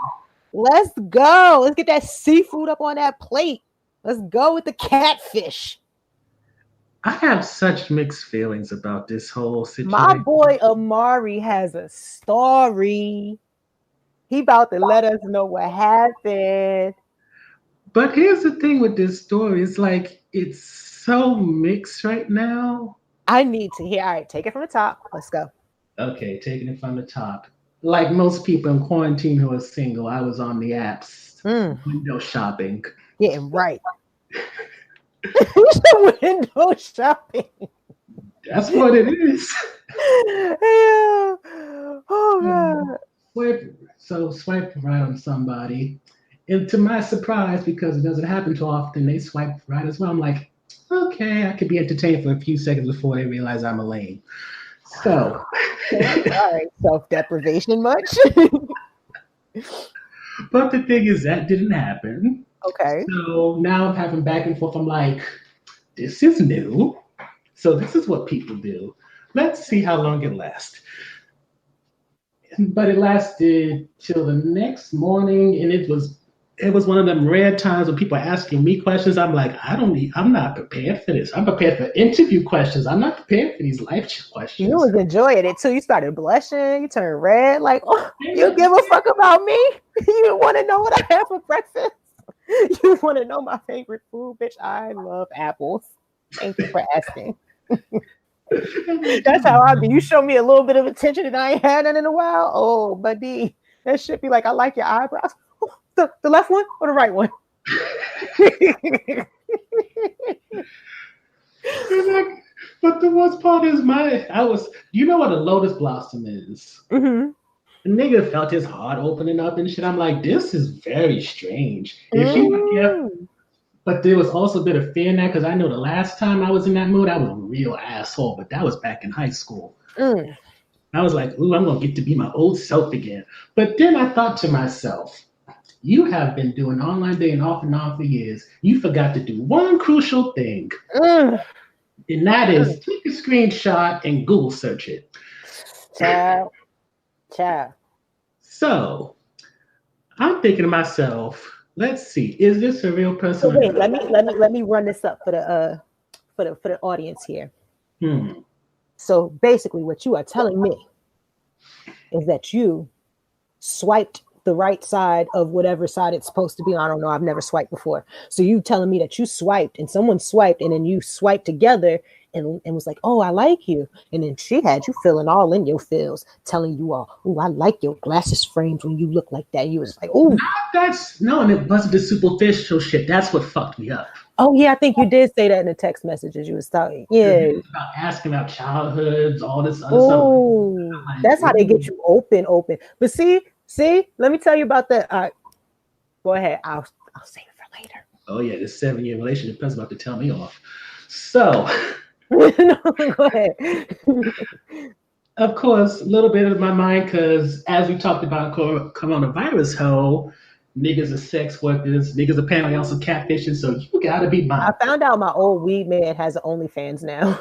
S1: Let's get that seafood up on that plate. Let's go with the catfish.
S2: I have such mixed feelings about this whole situation.
S1: My boy Amari has a story. He about to let us know what happened.
S2: But here's the thing with this story. It's like it's so mixed right now.
S1: I need to hear. All right, take it from the top. Let's go.
S2: Okay, taking it from the top. Like most people in quarantine who are single, I was on the apps, window shopping.
S1: Yeah, right. Window shopping.
S2: That's what it is.
S1: Yeah. Oh God.
S2: Swipe right on somebody. And to my surprise, because it doesn't happen too often, they swipe right as well. I'm like, okay, I could be entertained for a few seconds before they realize I'm a lame. So,
S1: all right, self-deprivation much?
S2: But the thing is, that didn't happen.
S1: Okay.
S2: So now I'm having back and forth. I'm like, this is new. So this is what people do. Let's see how long it lasts. but it lasted till the next morning, and it was one of them rare times when people are asking me questions. I'm like, I'm not prepared for this. I'm prepared for interview questions. I'm not prepared for these life questions.
S1: You was enjoying it too. You started blushing. You turned red. Like, oh, you give a fuck about me? You want to know what I had for breakfast? You want to know my favorite food, bitch? I love apples. Thank you for asking. That's how I be. You show me a little bit of attention that I ain't had in a while. Oh, buddy, that should be like, I like your eyebrows. Oh, the left one or the right one?
S2: But the worst part is you know what a lotus blossom is?
S1: Mm-hmm.
S2: The nigga felt his heart opening up and shit. I'm like, this is very strange. But there was also a bit of fear in that because I know the last time I was in that mood, I was a real asshole. But that was back in high school. I was like, ooh, I'm going to get to be my old self again. But then I thought to myself, you have been doing online dating off and on for years. You forgot to do one crucial thing. And that is take a screenshot and Google search it.
S1: Ciao.
S2: So I'm thinking to myself, let's see, is this a real person?
S1: So wait, let me run this up for the audience here. So basically, what you are telling me is that you swiped the right side of whatever side it's supposed to be. I don't know. I've never swiped before. So you telling me that you swiped and someone swiped and then you swiped together and was like, oh, I like you. And then she had you feeling all in your feels, telling you all, oh, I like your glasses frames when you look like that. You was like, oh.
S2: And it wasn't the superficial shit. That's what fucked me up. Oh,
S1: yeah, I think you did say that in the text messages you was talking. Yeah.
S2: About asking about childhoods, all this other stuff.
S1: Like, that's how they get you open. But see, let me tell you about that. Go ahead. I'll save it for later.
S2: Oh, yeah, this 7-year relationship is about to tell me off. So...
S1: No, go ahead.
S2: Of course, a little bit of my mind, because as we talked about coronavirus, niggas are sex workers, niggas apparently also catfishing, so you gotta be mindful.
S1: I found out my old weed man has an OnlyFans now.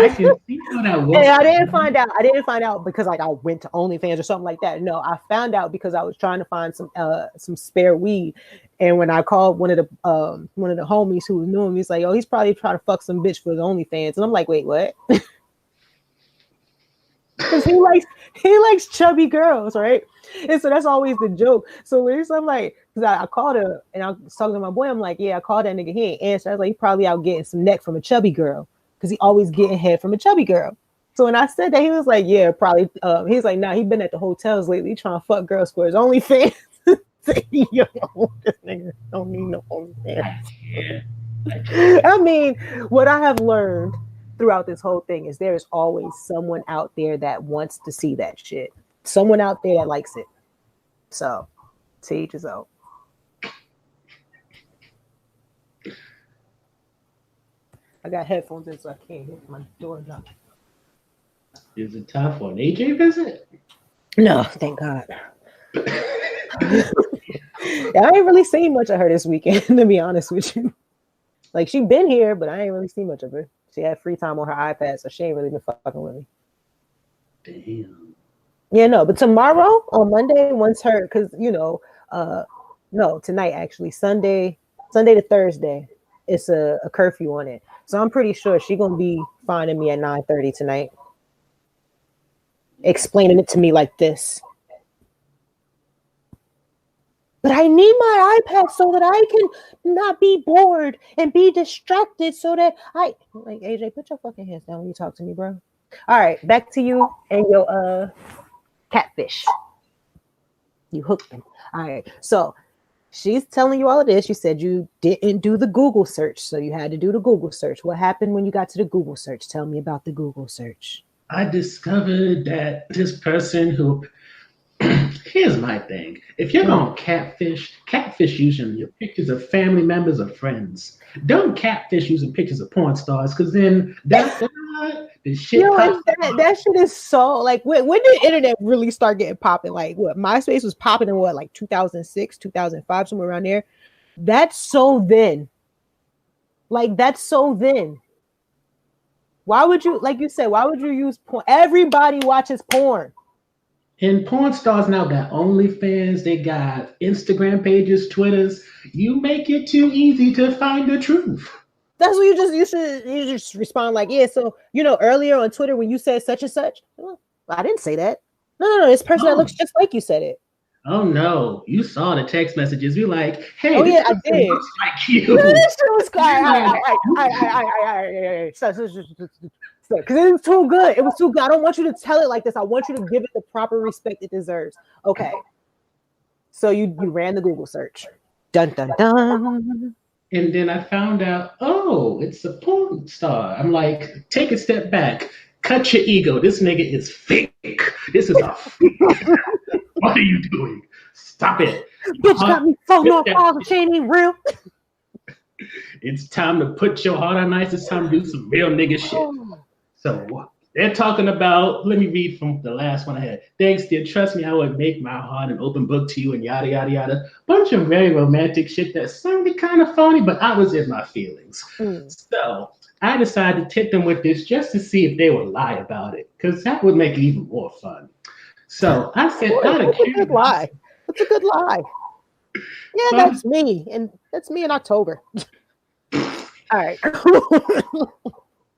S2: I can see how that works.
S1: Yeah, I didn't find out because like I went to OnlyFans or something like that. No, I found out because I was trying to find some spare weed, and when I called one of the homies who knew him, he's like, "Oh, he's probably trying to fuck some bitch for his OnlyFans," and I'm like, "Wait, what?" Because he likes chubby girls, right? And so that's always the joke. So I'm like, because I called her and I was talking to my boy, I'm like, yeah, I called that nigga. He ain't answer. I was like, he probably out getting some neck from a chubby girl. Because he always getting head from a chubby girl. So when I said that, he was like, yeah, probably. He's like, nah, he been at the hotels lately trying to fuck girls for his OnlyFans. Yo, this nigga don't need no OnlyFans. I mean, what I have learned throughout this whole thing is there is always someone out there that wants to see that shit. Someone out there that likes it. So, to each his own. I got headphones in, so I can't hear my door knocking.
S2: Is it time for an AJ visit?
S1: No, thank God. I ain't really seen much of her this weekend, to be honest with you. Like, she been here, but I ain't really seen much of her. She had free time on her iPad, so she ain't really been fucking with me.
S2: Damn.
S1: Yeah, no, but tomorrow on Monday, once her, because, no, tonight actually, Sunday to Thursday, it's a curfew on it. So I'm pretty sure she's going to be finding me at 9:30 tonight, explaining it to me like this. But I need my iPad so that I can not be bored and be distracted so that like, AJ, put your fucking hands down when you talk to me, bro. All right, back to you and your catfish. You hooked them. All right, so she's telling you all of this. You said you didn't do the Google search, so you had to do the Google search. What happened when you got to the Google search? Tell me about the Google search.
S2: I discovered that this person who... Here's my thing. If you're going to catfish using your pictures of family members or friends. Don't catfish using pictures of porn stars, because then that's the shit.
S1: That shit is so like when did the internet really start getting popping? Like what, MySpace was popping in what, like 2006, 2005, somewhere around there. That's so then. Like that's so then. Why would you, like you said, why would you use porn? Everybody watches porn.
S2: And porn stars now got OnlyFans, they got Instagram pages, Twitters. You make it too easy to find the truth.
S1: That's what you just respond like, yeah. So earlier on Twitter when you said such and such, well, I didn't say that. No. This person that looks just like you said it.
S2: Oh no, you saw the text messages. You're like, hey,
S1: oh
S2: this
S1: yeah, I did.
S2: Looks like you.
S1: This shit was because it was too good. It was too good. I don't want you to tell it like this. I want you to give it the proper respect it deserves. Okay. So you ran the Google search. Dun dun dun.
S2: And then I found out, oh, it's a porn star. I'm like, take a step back. Cut your ego. This nigga is fake. This is a fake. What are you doing? Stop it.
S1: Bitch got me phone off all the chain ain't real.
S2: It's time to put your heart on ice. It's time to do some real nigga shit. So they're talking about, let me read from the last one I had. Thanks, dear. Trust me, I would make my heart an open book to you and yada, yada, yada. Bunch of very romantic shit that sounded kind of phony, but I was in my feelings. So I decided to hit them with this just to see if they would lie about it, because that would make it even more fun. So I said,
S1: that's a good lie. That's a good lie. Yeah, that's me. And that's me in October. All right.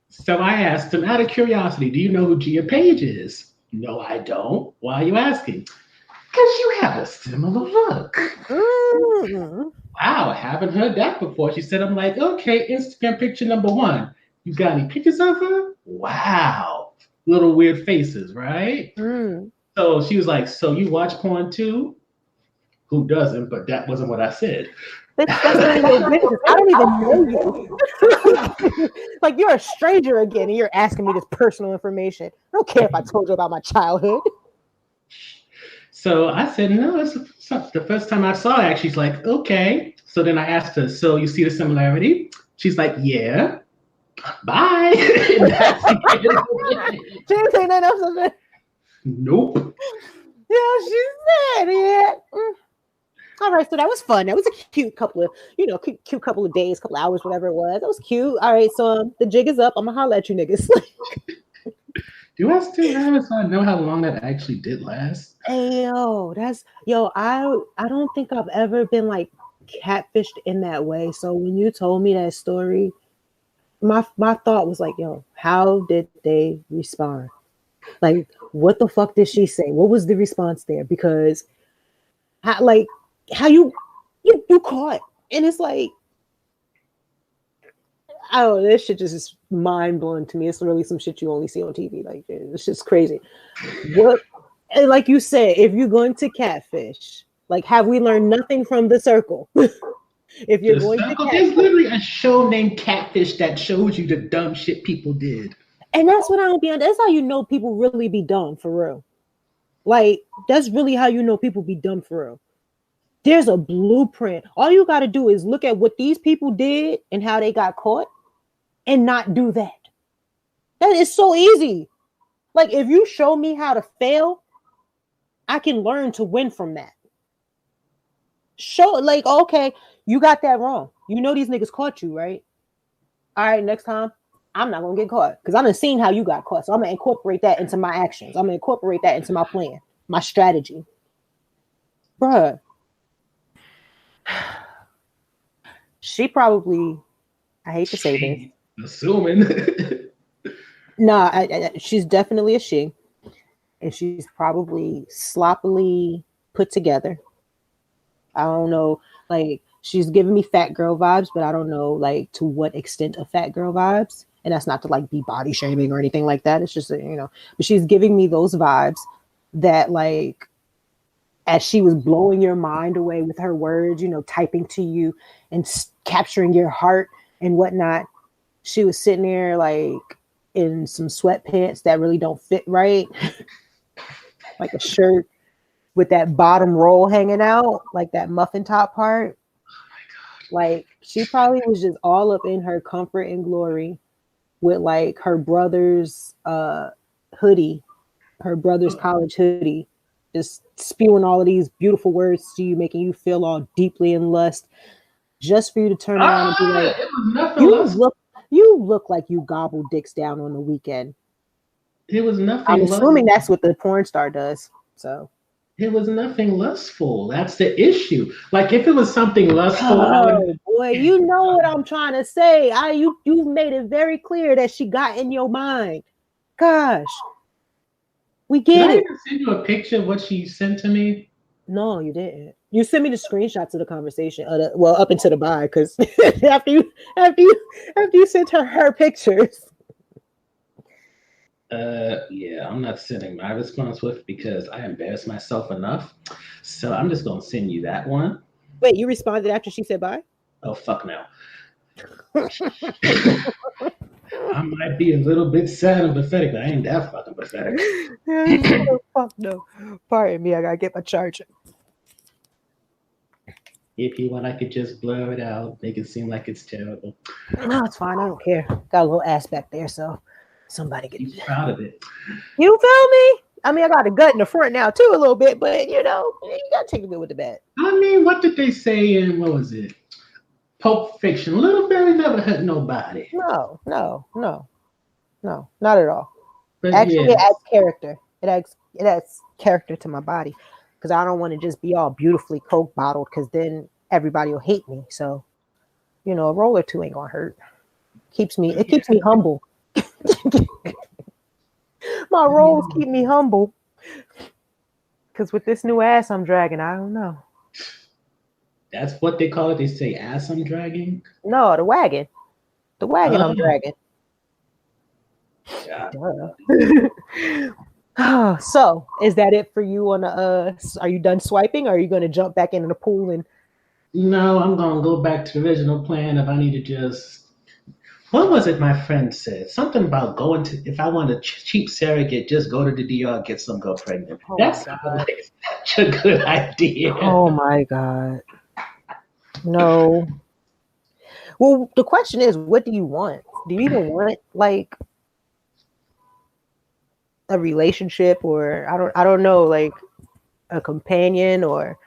S2: So I asked him, out of curiosity, do you know who Gia Page is? No, I don't. Why are you asking? Because you have a similar look. Wow, I haven't heard that before. She said, I'm like, okay, Instagram picture number 1. You got any pictures of her? Wow. Little weird faces, right? So she was like, so you watch porn too? Who doesn't? But that wasn't what I said.
S1: That's none of your business. I don't even know you. Like you're a stranger again, and you're asking me this personal information. I don't care if I told you about my childhood.
S2: So I said, no, it's the first time I saw her. She's like, okay. So then I asked her, so you see the similarity? She's like, yeah. Bye.
S1: She didn't say nothing else of it.
S2: Nope.
S1: Yeah, she said it. All right, so that was fun. That was a cute couple of, cute couple of days, couple of hours, whatever it was. That was cute. All right, so the jig is up. I'm gonna holler at you niggas.
S2: Do I still have it so I know how long that actually did last?
S1: Hey, I don't think I've ever been like catfished in that way. So when you told me that story, my thought was like, how did they respond? Like, what the fuck did she say? What was the response there? Because how you caught, and it's like, this shit just is mind blowing to me. It's really some shit you only see on TV. Like, it's just crazy. And like you said, if you're going to catfish, like, have we learned nothing from The Circle? If you're going to catfish,
S2: there's literally a show named Catfish that shows you the dumb shit people did.
S1: And that's what I don't be on. That's how you know people really be dumb for real. Like, that's really how you know people be dumb for real. There's a blueprint. All you got to do is look at what these people did and how they got caught and not do that. That is so easy. Like, if you show me how to fail, I can learn to win from that. Like, okay, you got that wrong. You know these niggas caught you, right? All right, next time, I'm not going to get caught because I done seen how you got caught. So I'm going to incorporate that into my actions. I'm going to incorporate that into my plan, my strategy. Bruh. She probably, I hate to say this.
S2: Assuming.
S1: Nah, she's definitely a she. And she's probably sloppily put together. I don't know, like, she's giving me fat girl vibes, but I don't know, like, to what extent of fat girl vibes. And that's not to, like, be body shaming or anything like that. It's just, but she's giving me those vibes that, like, as she was blowing your mind away with her words, typing to you and capturing your heart and whatnot, she was sitting there, like, in some sweatpants that really don't fit right. Like a shirt with that bottom roll hanging out, like that muffin top part.
S2: Oh my God.
S1: Like, she probably was just all up in her comfort and glory with, like, her brother's hoodie, her brother's college hoodie, just spewing all of these beautiful words to you, making you feel all deeply in lust, just for you to turn around and be like, You look like you gobble dicks down on the weekend.
S2: It was nothing.
S1: I'm assuming that's what the porn star does. So
S2: it was nothing lustful. That's the issue. Like if it was something lustful,
S1: oh boy, you know what I'm trying to say. You've made it very clear that she got in your mind. Gosh, we get
S2: Did I
S1: it.
S2: even send you a picture of what she sent to me?
S1: No, you didn't. You sent me the screenshots of the conversation. Well, up into the bye, because after you sent her pictures.
S2: Yeah, I'm not sending my response with because I embarrassed myself enough. So I'm just gonna send you that one.
S1: Wait, you responded after she said bye?
S2: Oh fuck no. I might be a little bit sad and pathetic, but I ain't that fucking pathetic.
S1: Fuck no. Pardon me, I gotta get my charger.
S2: If you want, I could just blur it out, make it seem like it's terrible.
S1: No, it's fine. I don't care. Got a little ass back there, so somebody get.
S2: He's proud of it.
S1: You feel me? I mean, I got a gut in the front now too, a little bit, but you gotta take a bit with the bad.
S2: I mean, what did they say in what was it? Pulp Fiction. Little Barry never hurt nobody.
S1: No, not at all.
S2: But
S1: Actually,
S2: yeah.
S1: it adds character. It adds character to my body because I don't want to just be all beautifully Coke bottled because then everybody will hate me. So, a roll or two ain't gonna hurt. It keeps me humble. My rolls keep me humble. Because with this new ass I'm dragging, I don't know.
S2: That's what they call it. They say ass I'm dragging.
S1: No, the wagon. The wagon I'm dragging.
S2: Yeah.
S1: So is that it for you on the are you done swiping or are you gonna jump back into the pool and
S2: No, I'm gonna go back to the original plan if I need to just what was it my friend said? Something about going to if I want a cheap surrogate, just go to the DR, get some girl pregnant.
S1: Oh
S2: That's such a good idea.
S1: Oh my God. No. Well, the question is, what do you want? Do you even want like a relationship or I don't know, like a companion or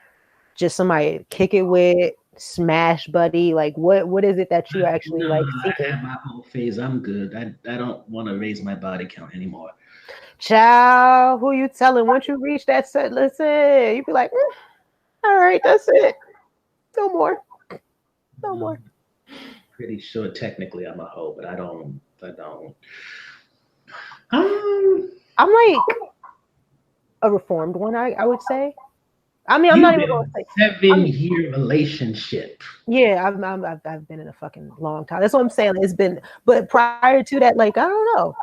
S1: just somebody to kick it with, smash buddy? Like what is it that you actually like seeking?
S2: I have my whole phase. I'm good. I don't want to raise my body count anymore.
S1: Child, who you telling? Once you reach that set, listen, you be like, all right, that's it. No more.
S2: Pretty sure technically I'm a hoe, but I don't.
S1: I'm like a reformed one, I would say. I mean, I'm not even going to say
S2: 7-year relationship.
S1: Yeah, I've been in a fucking long time. That's what I'm saying. It's been, but prior to that, like I don't know,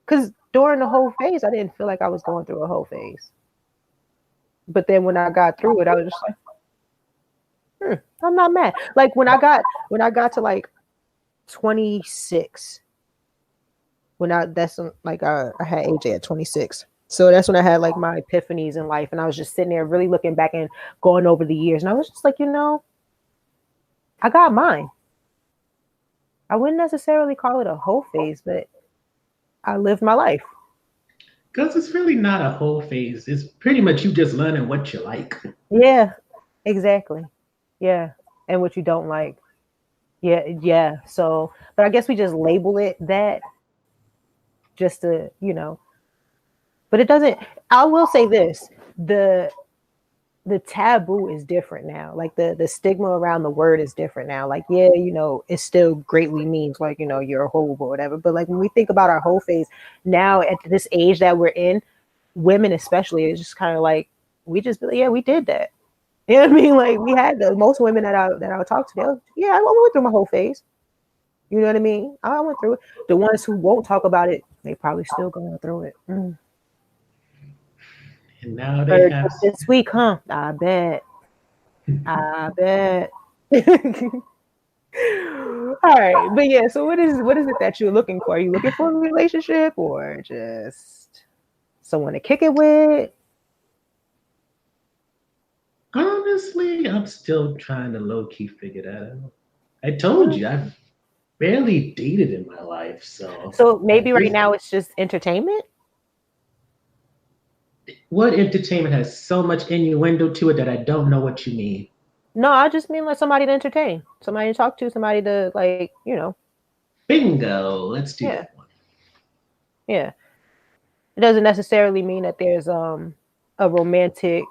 S1: because during the whole phase, I didn't feel like I was going through a whole phase. But then when I got through it, I was just like, I'm not mad. Like when I got to like 26, I had AJ at 26. So that's when I had like my epiphanies in life. And I was just sitting there really looking back and going over the years. And I was just like, I got mine. I wouldn't necessarily call it a whole phase, but I lived my life.
S2: Because it's really not a whole phase. It's pretty much you just learning what you like.
S1: Yeah, exactly. Yeah. And what you don't like. Yeah. So, but I guess we just label it that just to, but it doesn't, I will say this, the taboo is different now. Like the stigma around the word is different now. Like, yeah, it still greatly means like, you're a hoe or whatever. But like when we think about our whole phase now at this age that we're in, women especially, it's just kind of like, we just, yeah, we did that. You know what I mean? Like we had most women that I would talk to, I went through my whole phase. You know what I mean? I went through it. The ones who won't talk about it, they probably still going through it.
S2: And now they have
S1: this week, huh? I bet. All right, but yeah. So what is it that you're looking for? Are you looking for a relationship or just someone to kick it with?
S2: Honestly, I'm still trying to low-key figure that out. I told you, I've barely dated in my life, so.
S1: So maybe right now it's just entertainment?
S2: What entertainment has so much innuendo to it that I don't know what you mean?
S1: No, I just mean like somebody to entertain, somebody to talk to, somebody to like,
S2: Bingo. Let's do
S1: Yeah.
S2: that one.
S1: Yeah. It doesn't necessarily mean that there's a romantic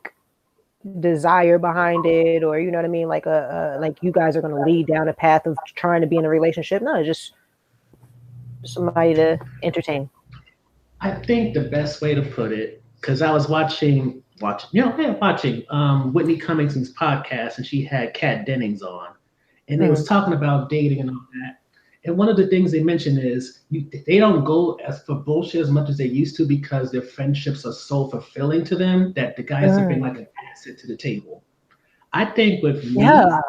S1: desire behind it, or you know what I mean, like like you guys are going to lead down a path of trying to be in a relationship. No, it's just somebody to entertain.
S2: I think the best way to put it, because I was watching Whitney Cummingson's podcast, and she had Kat Dennings on, and they was talking about dating and all that. And one of the things they mentioned is they don't go as for bullshit as much as they used to because their friendships are so fulfilling to them that the guys have been like an asset to the table. I think with me, I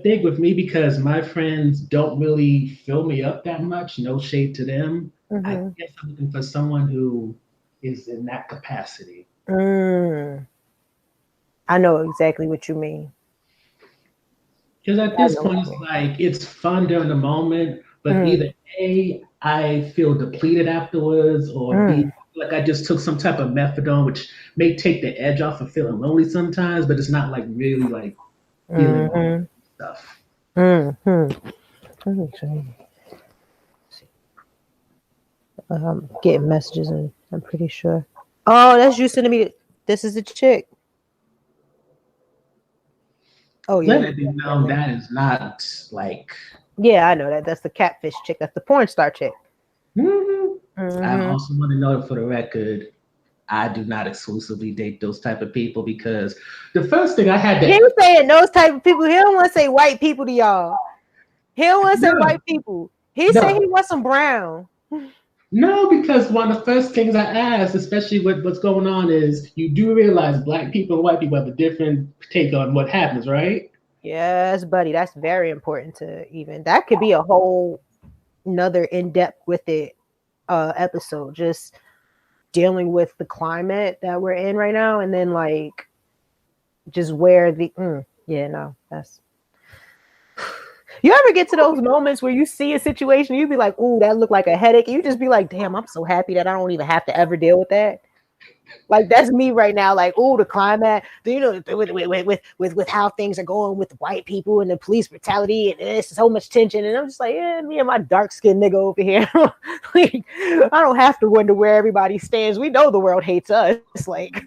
S2: think with me, because my friends don't really fill me up that much, no shade to them. I guess I'm looking for someone who is in that capacity.
S1: I know exactly what you mean.
S2: Because at this point, it's like it's fun during the moment, but either A, I feel depleted afterwards, or B, like I just took some type of methadone, which may take the edge off of feeling lonely sometimes, but it's not like really like feeling stuff.
S1: I'm getting messages, and I'm pretty sure. Oh, that's you sending me. This is a chick. Oh yeah,
S2: Let it be known that is not like.
S1: Yeah, I know that. That's the Catfish chick. That's the porn star chick.
S2: I also want to know for the record, I do not exclusively date those type of people because the first thing I had to.
S1: He was saying those type of people. He don't want to say white people to y'all. He don't want to say white people. He said he wants some brown.
S2: No, because one of the first things I asked, especially with what's going on, is you do realize black people and white people have a different take on what happens, right?
S1: Yes, buddy. That's very important to even. That could be a whole another in-depth with it episode. Just dealing with the climate that we're in right now, and then like just where the that's. You ever get to those moments where you see a situation, you be like, "Ooh, that looked like a headache." And you just be like, "Damn, I'm so happy that I don't even have to ever deal with that." Like that's me right now. Like, "Ooh, the climate, you know, with how things are going with white people and the police brutality, and there's so much tension." And I'm just like, "Yeah, me and my dark skinned nigga over here. Like, I don't have to wonder where everybody stands. We know the world hates us." Like.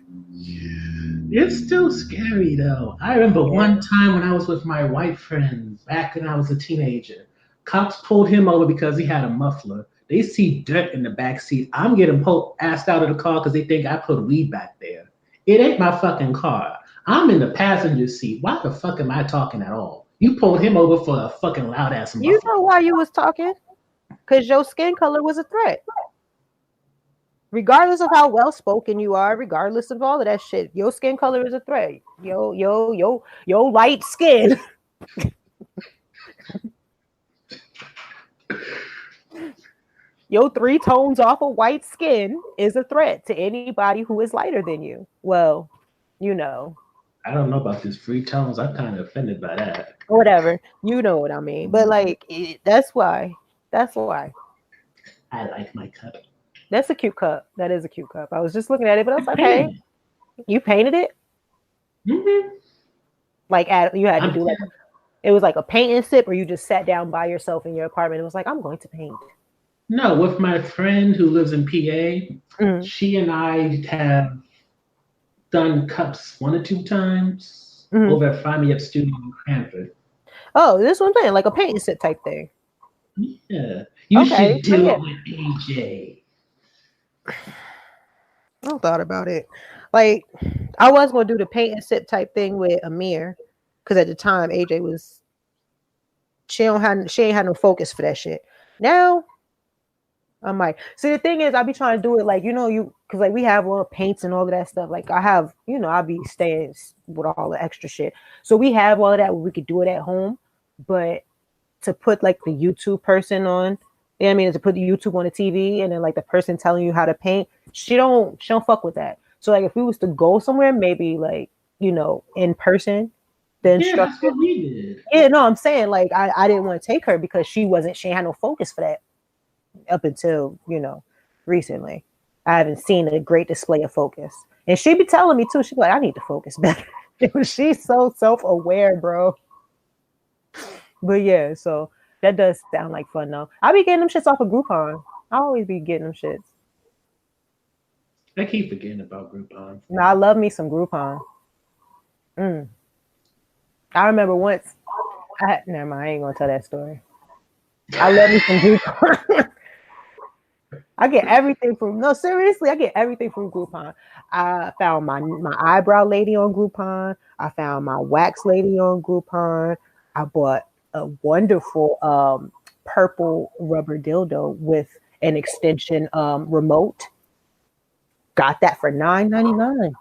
S2: It's still scary though. I remember one time when I was with my white friends back when I was a teenager. Cops pulled him over because he had a muffler. They see dirt in the back seat. I'm getting asked out of the car because they think I put weed back there. It ain't my fucking car. I'm in the passenger seat. Why the fuck am I talking at all? You pulled him over for a fucking loud ass muffler.
S1: You know why you was talking? Because your skin color was a threat. Regardless of how well spoken you are, regardless of all of that shit, your skin color is a threat. Yo, light skin. Your 3 tones off of white skin is a threat to anybody who is lighter than you. Well, you know.
S2: I don't know about this 3 tones. I'm kind of offended by that.
S1: Whatever. You know what I mean. But like, that's why. That's why.
S2: I like my cup.
S1: That's a cute cup. That is a cute cup. I was just looking at it, but I was like, hey, you painted it? Like, you had to do like, it was like a paint and sip, or you just sat down by yourself in your apartment and was like, I'm going to paint.
S2: No, with my friend who lives in PA, she and I have done cups 1 or 2 times over at Find Me Up Studio in Cranford.
S1: Oh, this one thing, like a paint and sip type thing.
S2: Yeah. You should do it with AJ.
S1: I thought about it. Like, I was going to do the paint and sip type thing with Amir, because at the time AJ was, she ain't had no focus for that shit. Now I'm like, see, the thing is, I be trying to do it like, you know, because like we have all paints and all of that stuff. Like I have, you know, I'll be staying with all the extra shit. So we have all of that where we could do it at home, but to put like the YouTube person on, you know what I mean, to put the YouTube on the TV and then like the person telling you how to paint, she don't fuck with that. So like if we was to go somewhere, maybe like, you know, in person, the instructor.
S2: Yeah, that's what we did.
S1: Yeah, no, I'm saying like I didn't want to take her because she had no focus for that up until, you know, recently. I haven't seen a great display of focus. And she'd be telling me too, she'd be like, I need to focus better. She's so self-aware, bro. But yeah, so that does sound like fun though. I be getting them shits off of Groupon. I always be getting them shits.
S2: I keep forgetting about Groupon.
S1: No, I love me some Groupon. I remember once. Never mind. I ain't gonna tell that story. I love me some Groupon. I get everything from seriously. I get everything from Groupon. I found my eyebrow lady on Groupon. I found my wax lady on Groupon. I bought a wonderful purple rubber dildo with an extension remote. Got that for $9.99.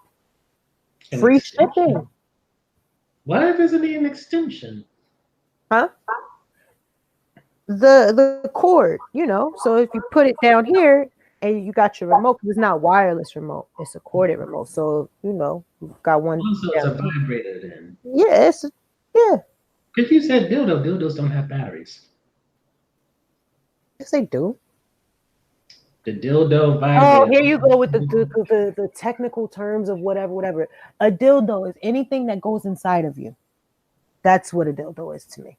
S1: Free shipping.
S2: What if isn't an extension?
S1: Huh? The cord, so if you put it down here and you got your remote, because it's not wireless remote, it's a corded remote. So you've got one.
S2: So it's a vibrator then.
S1: Yeah, yeah.
S2: Because you said dildos don't have batteries.
S1: Yes, they do.
S2: The dildo vibrator.
S1: Oh, here you go with the technical terms of whatever. A dildo is anything that goes inside of you. That's what a dildo is to me.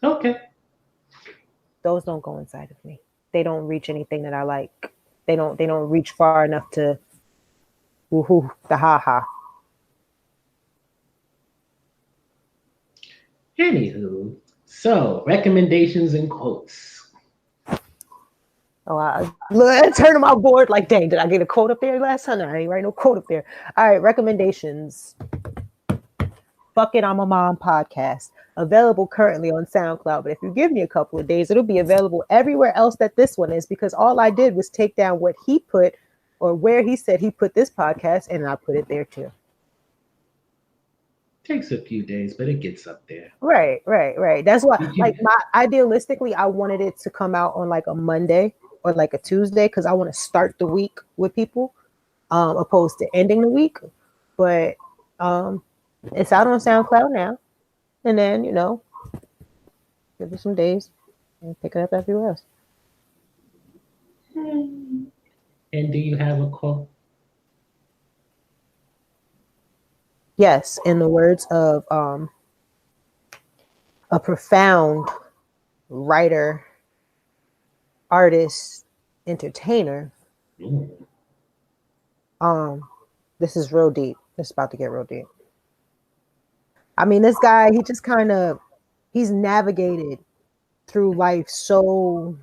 S2: Okay.
S1: Those don't go inside of me. They don't reach anything that I like. They don't reach far enough to woohoo the ha.
S2: Anywho, so recommendations and quotes.
S1: Oh, I turn my board like, dang, did I get a quote up there last time? I ain't write no quote up there. All right, recommendations. Fuck It, I'm a Mom podcast. Available currently on SoundCloud, but if you give me a couple of days, it'll be available everywhere else that this one is, because all I did was take down what he put or where he said he put this podcast, and I put it there too.
S2: Takes a few days, but it gets up there.
S1: Right. That's why, idealistically, I wanted it to come out on like a Monday or like a Tuesday, because I want to start the week with people, opposed to ending the week. But it's out on SoundCloud now. And then, give it some days and pick it up everywhere else.
S2: And do you have a quote?
S1: Yes, in the words of a profound writer, artist, entertainer. This is real deep. It's about to get real deep. I mean, this guy, he just he's navigated through life so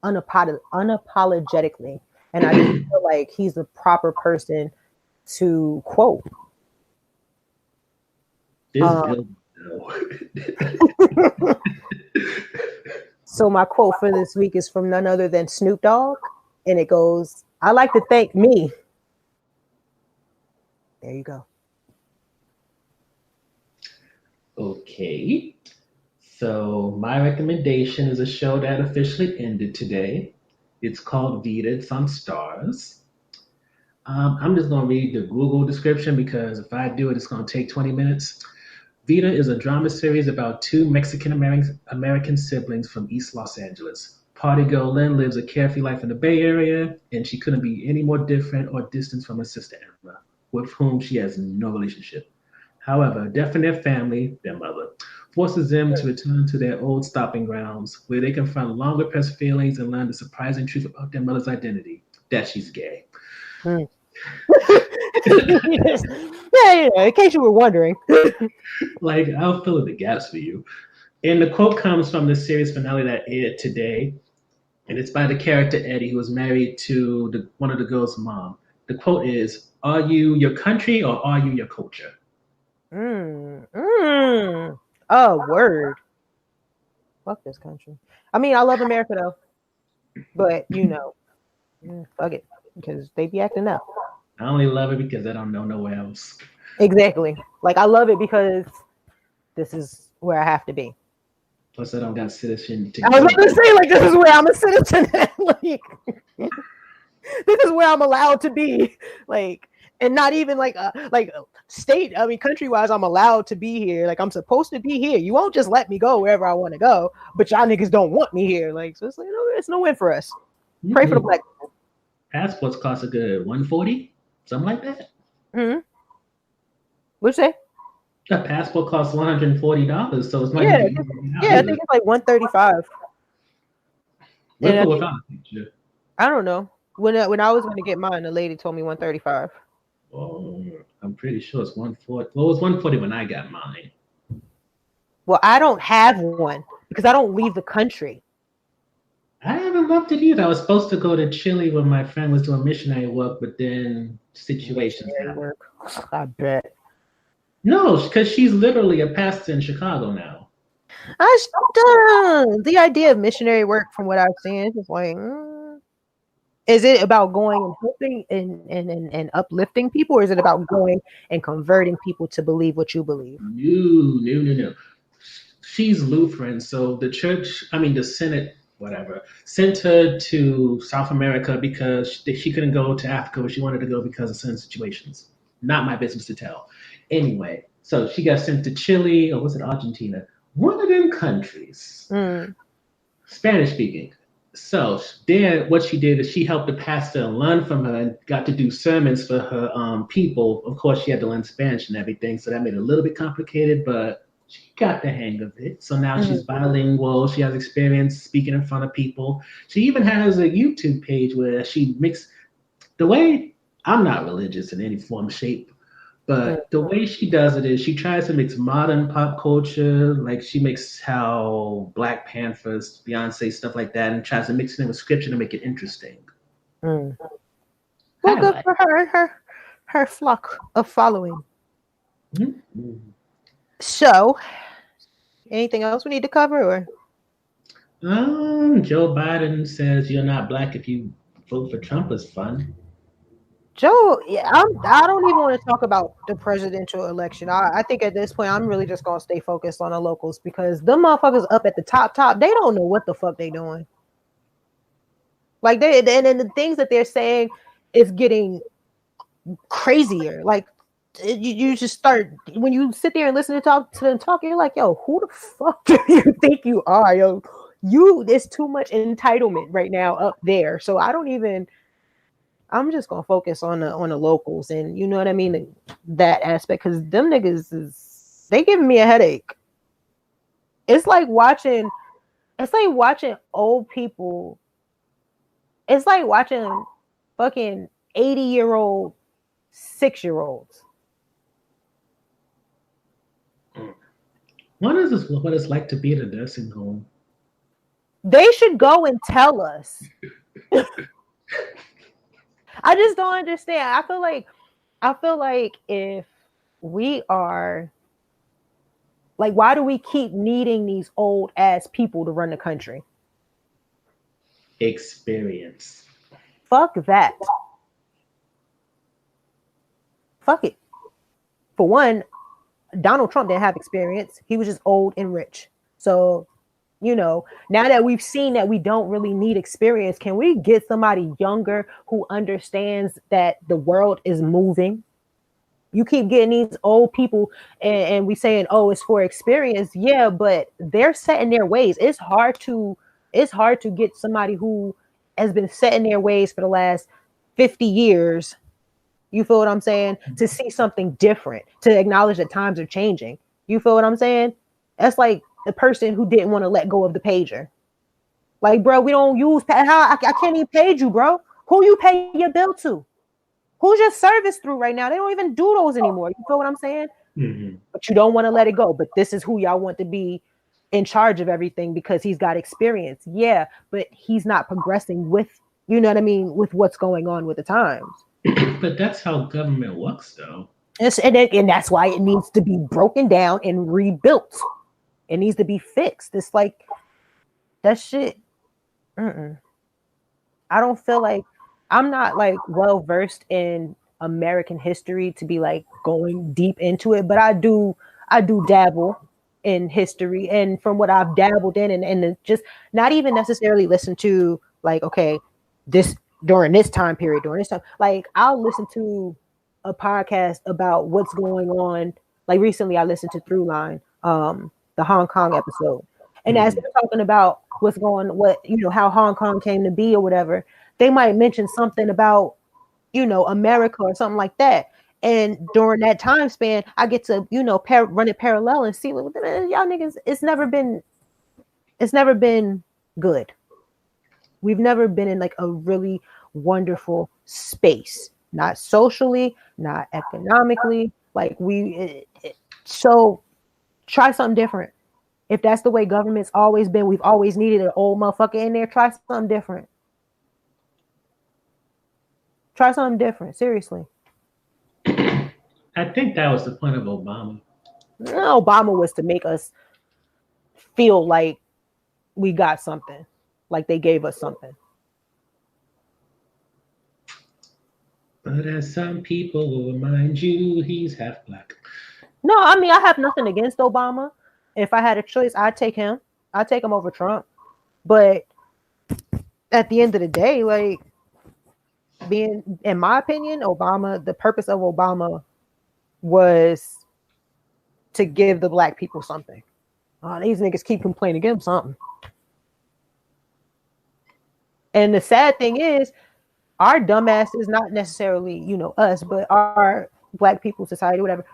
S1: unapologetically. And I just feel like he's the proper person to quote. So my quote for this week is from none other than Snoop Dogg. And it goes, I like to thank me. There you go.
S2: Okay, so my recommendation is a show that officially ended today. It's called Vita. It's on Stars. I'm just going to read the Google description, because if I do it, it's going to take 20 minutes. Vita is a drama series about two Mexican siblings from East Los Angeles. Party girl Lynn lives a carefree life in the Bay Area, and she couldn't be any more different or distant from her sister Emma, with whom she has no relationship. However, a death in their family, their mother, forces them to return to their old stopping grounds, where they confront long repressed feelings and learn the surprising truth about their mother's identity, that she's gay.
S1: Yeah, in case you were wondering.
S2: Like, I'll fill in the gaps for you. And the quote comes from the series finale that aired today, and it's by the character Eddie, who was married to one of the girls' mom. The quote is, "Are you your country or are you your culture?"
S1: Oh, word. Fuck this country. I mean, I love America though, but fuck it, because they be acting up.
S2: I only love it because I don't know nowhere else.
S1: Exactly. Like, I love it because this is where I have to be.
S2: Plus, I don't got citizen.
S1: I was going to say, like, this is where I'm a citizen. Like, this is where I'm allowed to be. Like, and not even like state. I mean, country-wise, I'm allowed to be here. Like, I'm supposed to be here. You won't just let me go wherever I want to go, but y'all niggas don't want me here. Like, so it's like, it's no win for us. Pray for the black people.
S2: Passports cost a good $140, something like that.
S1: What'd you say?
S2: A passport costs $140, so it's not
S1: Yeah,
S2: even easy to get out,
S1: yeah, I
S2: is
S1: think
S2: it?
S1: it's like 135.
S2: With
S1: And
S2: or
S1: I think,
S2: without a picture?
S1: I don't know. When I was going to get mine, the lady told me 135.
S2: Oh, I'm pretty sure it's 140. Well, it was 140 when I got mine.
S1: Well, I don't have one because I don't leave the country.
S2: I haven't loved it either. I was supposed to go to Chile when my friend was doing missionary work, but then situations
S1: Missionary
S2: happened.
S1: work. I bet.
S2: No, because she's literally a pastor in Chicago now.
S1: The idea of missionary work, from what I've seen, is just like, is it about going and helping and uplifting people, or is it about going and converting people to believe what you believe?
S2: No. She's Lutheran, so the church, I mean, the Senate, whatever, sent her to South America because she couldn't go to Africa where she wanted to go because of certain situations. Not my business to tell. Anyway, so she got sent to Chile, or was it Argentina? One of them countries,
S1: Mm.
S2: Spanish speaking. So there, what she did is she helped the pastor learn from her and got to do sermons for her people. Of course, she had to learn Spanish and everything, so that made it a little bit complicated, but she got the hang of it. So now she's bilingual. She has experience speaking in front of people. She even has a YouTube page where she mix the way I'm not religious in any form, shape, but the way she does it is she tries to mix modern pop culture, like she makes how Black Panthers, Beyonce, stuff like that, and tries to mix it in with scripture to make it interesting.
S1: Well,
S2: I
S1: good
S2: like
S1: for her flock of following.
S2: it. Mhm.
S1: So, anything else we need to cover, or?
S2: Joe Biden says you're not black if you vote for Trump is fun.
S1: Joe, yeah, I don't even want to talk about the presidential election. I think at this point I'm really just gonna stay focused on the locals because them motherfuckers up at the top, they don't know what the fuck they doing. Like and the things that they're saying is getting crazier. Like you just start when you sit there and listen to them talk, you're like, yo, who the fuck do you think you are, yo? There's too much entitlement right now up there. So I'm just gonna focus on the locals, and you know what I mean, that aspect, because them niggas they giving me a headache. It's like watching old people. It's like watching fucking 80-year-old 6-year-olds.
S2: What is this? What it's like to be at a nursing home?
S1: They should go and tell us. I just don't understand. I feel like if we are like, why do we keep needing these old ass people to run the country?
S2: Experience.
S1: Fuck that. Fuck it. For one, Donald Trump didn't have experience. He was just old and rich. So, now that we've seen that we don't really need experience, can we get somebody younger who understands that the world is moving? You keep getting these old people and we saying, oh, it's for experience. Yeah, but they're set in their ways. It's hard to get somebody who has been set in their ways for the last 50 years. You feel what I'm saying? To see something different, to acknowledge that times are changing. You feel what I'm saying? That's like the person who didn't want to let go of the pager. Like, bro, we don't use how I can't even page you, bro. Who you pay your bill to? Who's your service through right now? They don't even do those anymore. You feel what I'm saying?
S2: Mm-hmm.
S1: But you don't want to let it go. But this is who y'all want to be in charge of everything because he's got experience. Yeah, but he's not progressing with, you know what I mean, with what's going on with the times.
S2: But that's how government works, though.
S1: And that's why it needs to be broken down and rebuilt. It needs to be fixed. It's like that shit. I don't feel like I'm not like well versed in American history to be like going deep into it, but I do dabble in history, and from what I've dabbled in and just not even necessarily listen to like, okay, this during this time period, like I'll listen to a podcast about what's going on. Like recently I listened to Throughline, the Hong Kong episode. And as they're talking about how Hong Kong came to be or whatever, they might mention something about, America or something like that. And during that time span, I get to, run it parallel and see what y'all niggas. It's never been good. We've never been in like a really wonderful space, not socially, not economically. Like so try something different. If that's the way government's always been, we've always needed an old motherfucker in there. Try something different. Try something different. Seriously.
S2: I think that was the point of Obama.
S1: Obama was to make us feel like we got something, like they gave us something.
S2: But as some people will remind you, he's half black.
S1: No, I mean, I have nothing against Obama. If I had a choice, I'd take him. I'd take him over Trump. But at the end of the day, like, in my opinion, Obama, the purpose of Obama was to give the black people something. These niggas keep complaining, give them something. And the sad thing is, our dumbasses, not necessarily, us, but our black people, society, whatever,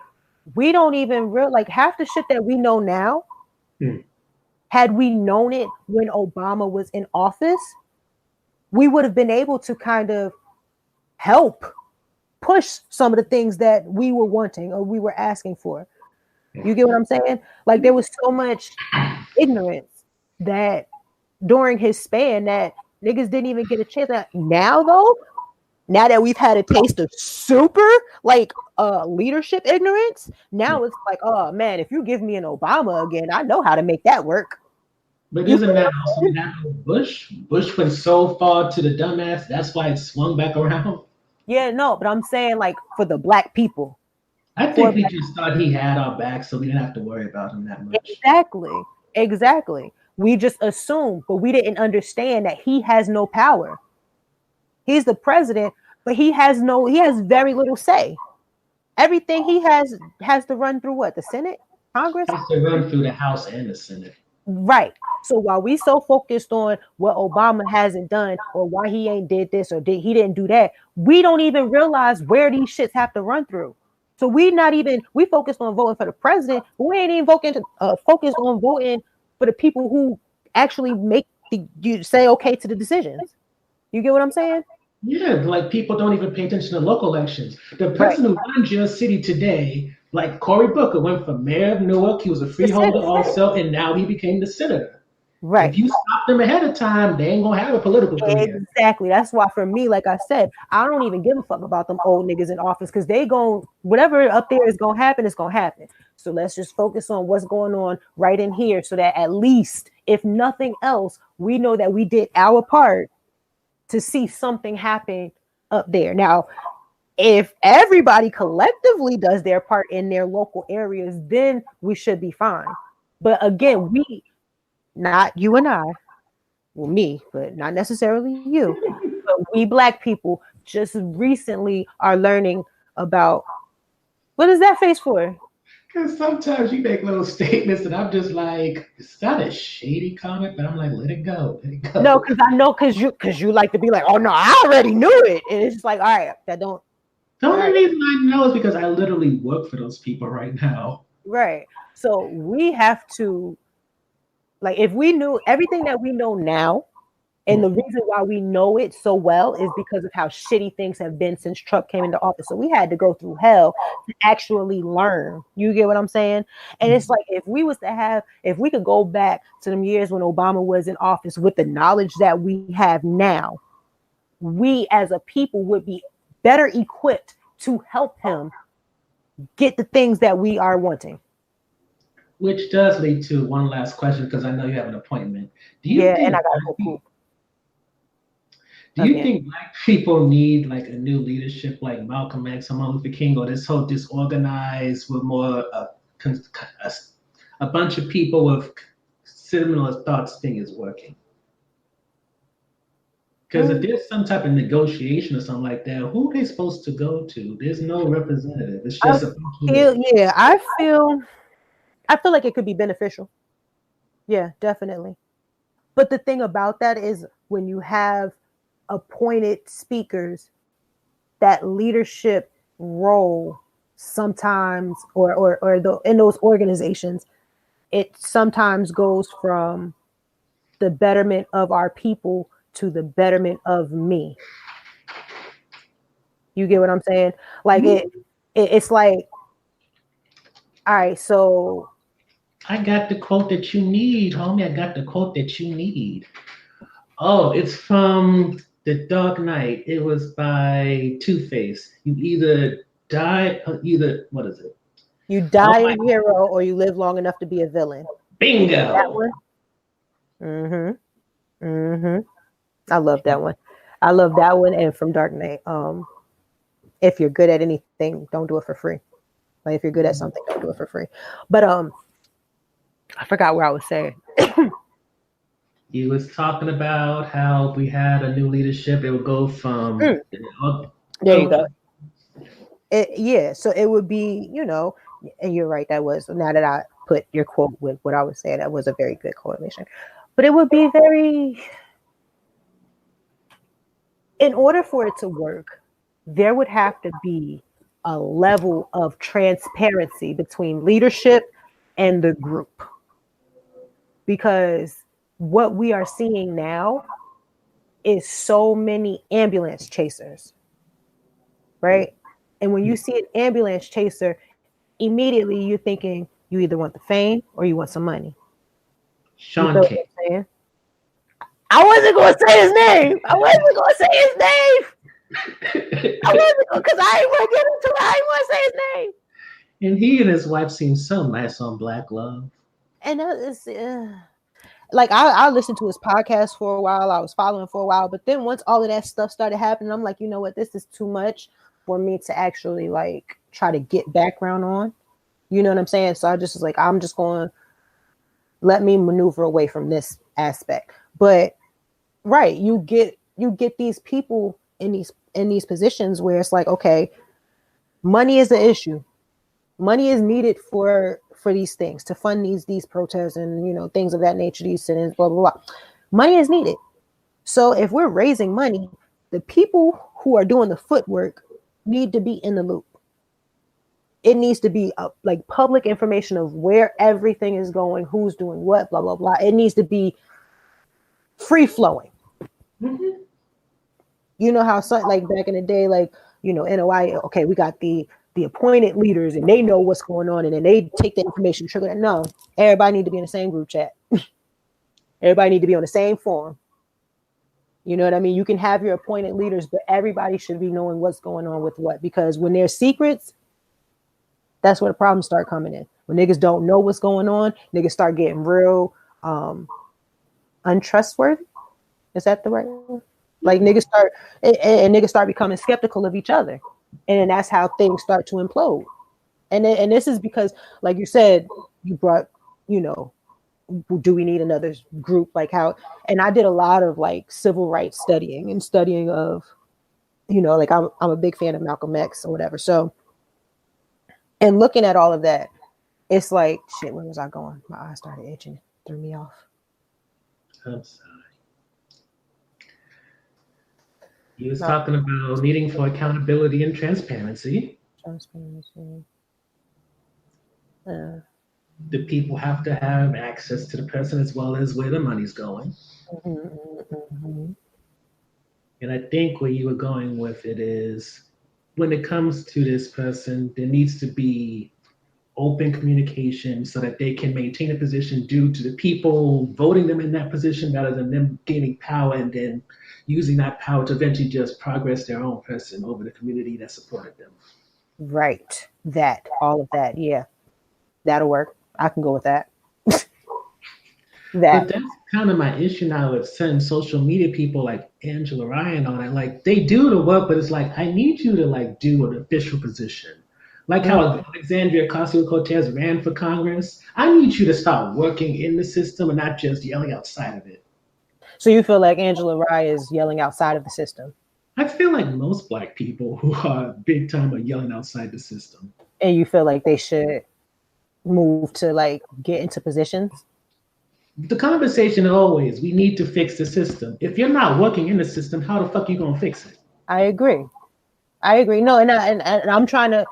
S1: we don't even like half the shit that we know now. Had we known it when Obama was in office, we would have been able to kind of help push some of the things that we were wanting or we were asking for. You get what I'm saying? Like, there was so much ignorance that during his span that niggas didn't even get a chance. Now, though, now that we've had a taste of super like leadership ignorance, now it's like, oh man, if you give me an Obama again, I know how to make that work.
S2: But isn't that also what happened with Bush? Bush went so far to the dumbass, that's why it swung back around.
S1: Yeah, no, but I'm saying like for the black people.
S2: I think we just thought he had our back, so we didn't have to worry about him that much.
S1: Exactly. We just assumed, but we didn't understand that he has no power. He's the president, but he has very little say. Everything he has to run through what? The Senate? Congress?
S2: He has to run through the House and the Senate.
S1: Right. So while we so focused on what Obama hasn't done or why he ain't did this or he didn't do that, we don't even realize where these shits have to run through. So we focused on voting for the president, but we ain't even focused on voting for the people who actually make you say okay to the decisions. You get what I'm saying?
S2: Yeah, like people don't even pay attention to local elections. The person who runs your city today, like Cory Booker, went from mayor of Newark. He was a freeholder also, and now he became the senator.
S1: Right.
S2: If you stop them ahead of time, they ain't gonna have a political career.
S1: Exactly. That's why for me, like I said, I don't even give a fuck about them old niggas in office because they whatever up there is gonna happen, it's gonna happen. So let's just focus on what's going on right in here so that at least, if nothing else, we know that we did our part to see something happen up there. Now, if everybody collectively does their part in their local areas, then we should be fine. But again, not you and I, well, me, but not necessarily you, but we black people just recently are learning about, what is that face for?
S2: Because sometimes you make little statements and I'm just like, is that a shady comment? But I'm like, let it go.
S1: No, because I know because you like to be like, oh no, I already knew it. And it's just like, all right, that don't.
S2: The only reason I know is because I literally work for those people right now.
S1: Right. So we have to, like, if we knew everything that we know now, and the reason why we know it so well is because of how shitty things have been since Trump came into office. So we had to go through hell to actually learn. You get what I'm saying? And it's like, if we could go back to them years when Obama was in office with the knowledge that we have now, we as a people would be better equipped to help him get the things that we are wanting.
S2: Which does lead to one last question, because I know you have an appointment. Do you think black people need like a new leadership like Malcolm X or Martin Luther King, or this whole disorganized with more a bunch of people with similar thoughts thing is working? Because if there's some type of negotiation or something like that, who are they supposed to go to? There's no representative. It's just
S1: I feel like it could be beneficial. Yeah, definitely. But the thing about that is when you have appointed speakers, that leadership role sometimes, in those organizations, it sometimes goes from the betterment of our people to the betterment of me. You get what I'm saying? Like it's like, all right, so
S2: I got the quote that you need, homie. I got the quote that you need. Oh, it's from The Dark Knight. It was by Two-Face. You either die, either, what is it?
S1: you
S2: Oh
S1: die
S2: my,
S1: a hero or you live long enough to be a villain. That
S2: bingo.
S1: one. I love that one. I love that one. And from Dark Knight, if you're good at anything, don't do it for free. Like if you're good at something, don't do it for free. But I forgot where I was saying.
S2: He was talking about how we had a new leadership. It would go from
S1: There you go. So it would be, and you're right, that was, now that I put your quote with what I was saying, that was a very good correlation. But it would be in order for it to work, there would have to be a level of transparency between leadership and the group. Because what we are seeing now is so many ambulance chasers, right? And when you see an ambulance chaser, immediately you're thinking you either want the fame or you want some money.
S2: Sean K.
S1: I wasn't going to say his name. I wasn't going to say his name. I wasn't going, because I ain't want to get into it. I ain't want to say his name.
S2: And he and his wife seem so nice on Black Love.
S1: And that is, like, I listened to his podcast for a while. I was following for a while. But then once all of that stuff started happening, I'm like, you know what? This is too much for me to actually, like, try to get background on. You know what I'm saying? So I just was like, I'm just going to let me maneuver away from this aspect. But right, you get these people in these positions where it's like, okay, money is an issue. Money is needed for these things, to fund these protests and things of that nature, these sit-ins, blah blah blah. Money is needed. So if we're raising money, the people who are doing the footwork need to be in the loop. It needs to be like public information of where everything is going, who's doing what, blah blah blah. It needs to be free flowing.
S2: Mm-hmm.
S1: You know how like back in the day, like NOI, okay, we got the appointed leaders and they know what's going on and then they take the information, trigger that. No, everybody need to be in the same group chat. Everybody need to be on the same forum. You know what I mean? You can have your appointed leaders, but everybody should be knowing what's going on with what, because when there's secrets, that's where the problems start coming in. When niggas don't know what's going on, niggas start getting real untrustworthy. Is that the right word? Like niggas start becoming skeptical of each other. And then that's how things start to implode. And this is because, like you said, you brought, do we need another group? Like how, and I did a lot of like civil rights studying of, like I'm a big fan of Malcolm X or whatever. So, and looking at all of that, it's like, shit, where was I going? My eyes started itching, threw me off.
S2: I'm sorry. He was talking about needing for accountability and transparency. The people have to have access to the person as well as where the money's going.
S1: Mm-hmm.
S2: And I think where you were going with it is, when it comes to this person, there needs to be open communication so that they can maintain a position due to the people voting them in that position rather than them gaining power and then using that power to eventually just progress their own person over the community that supported them.
S1: Right. All of that. Yeah. That'll work. I can go with that.
S2: But that's kind of my issue now with certain social media people like Angela Rye and all that. Like, they do the work, but it's like, I need you to like do an official position. Like how Alexandria Ocasio-Cortez ran for Congress. I need you to start working in the system and not just yelling outside of it.
S1: So you feel like Angela Rye is yelling outside of the system?
S2: I feel like most Black people who are big time are yelling outside the system.
S1: And you feel like they should move to like get into positions?
S2: The conversation always, we need to fix the system. If you're not working in the system, how the fuck are you going to fix it?
S1: I agree. I agree. No, and I'm trying to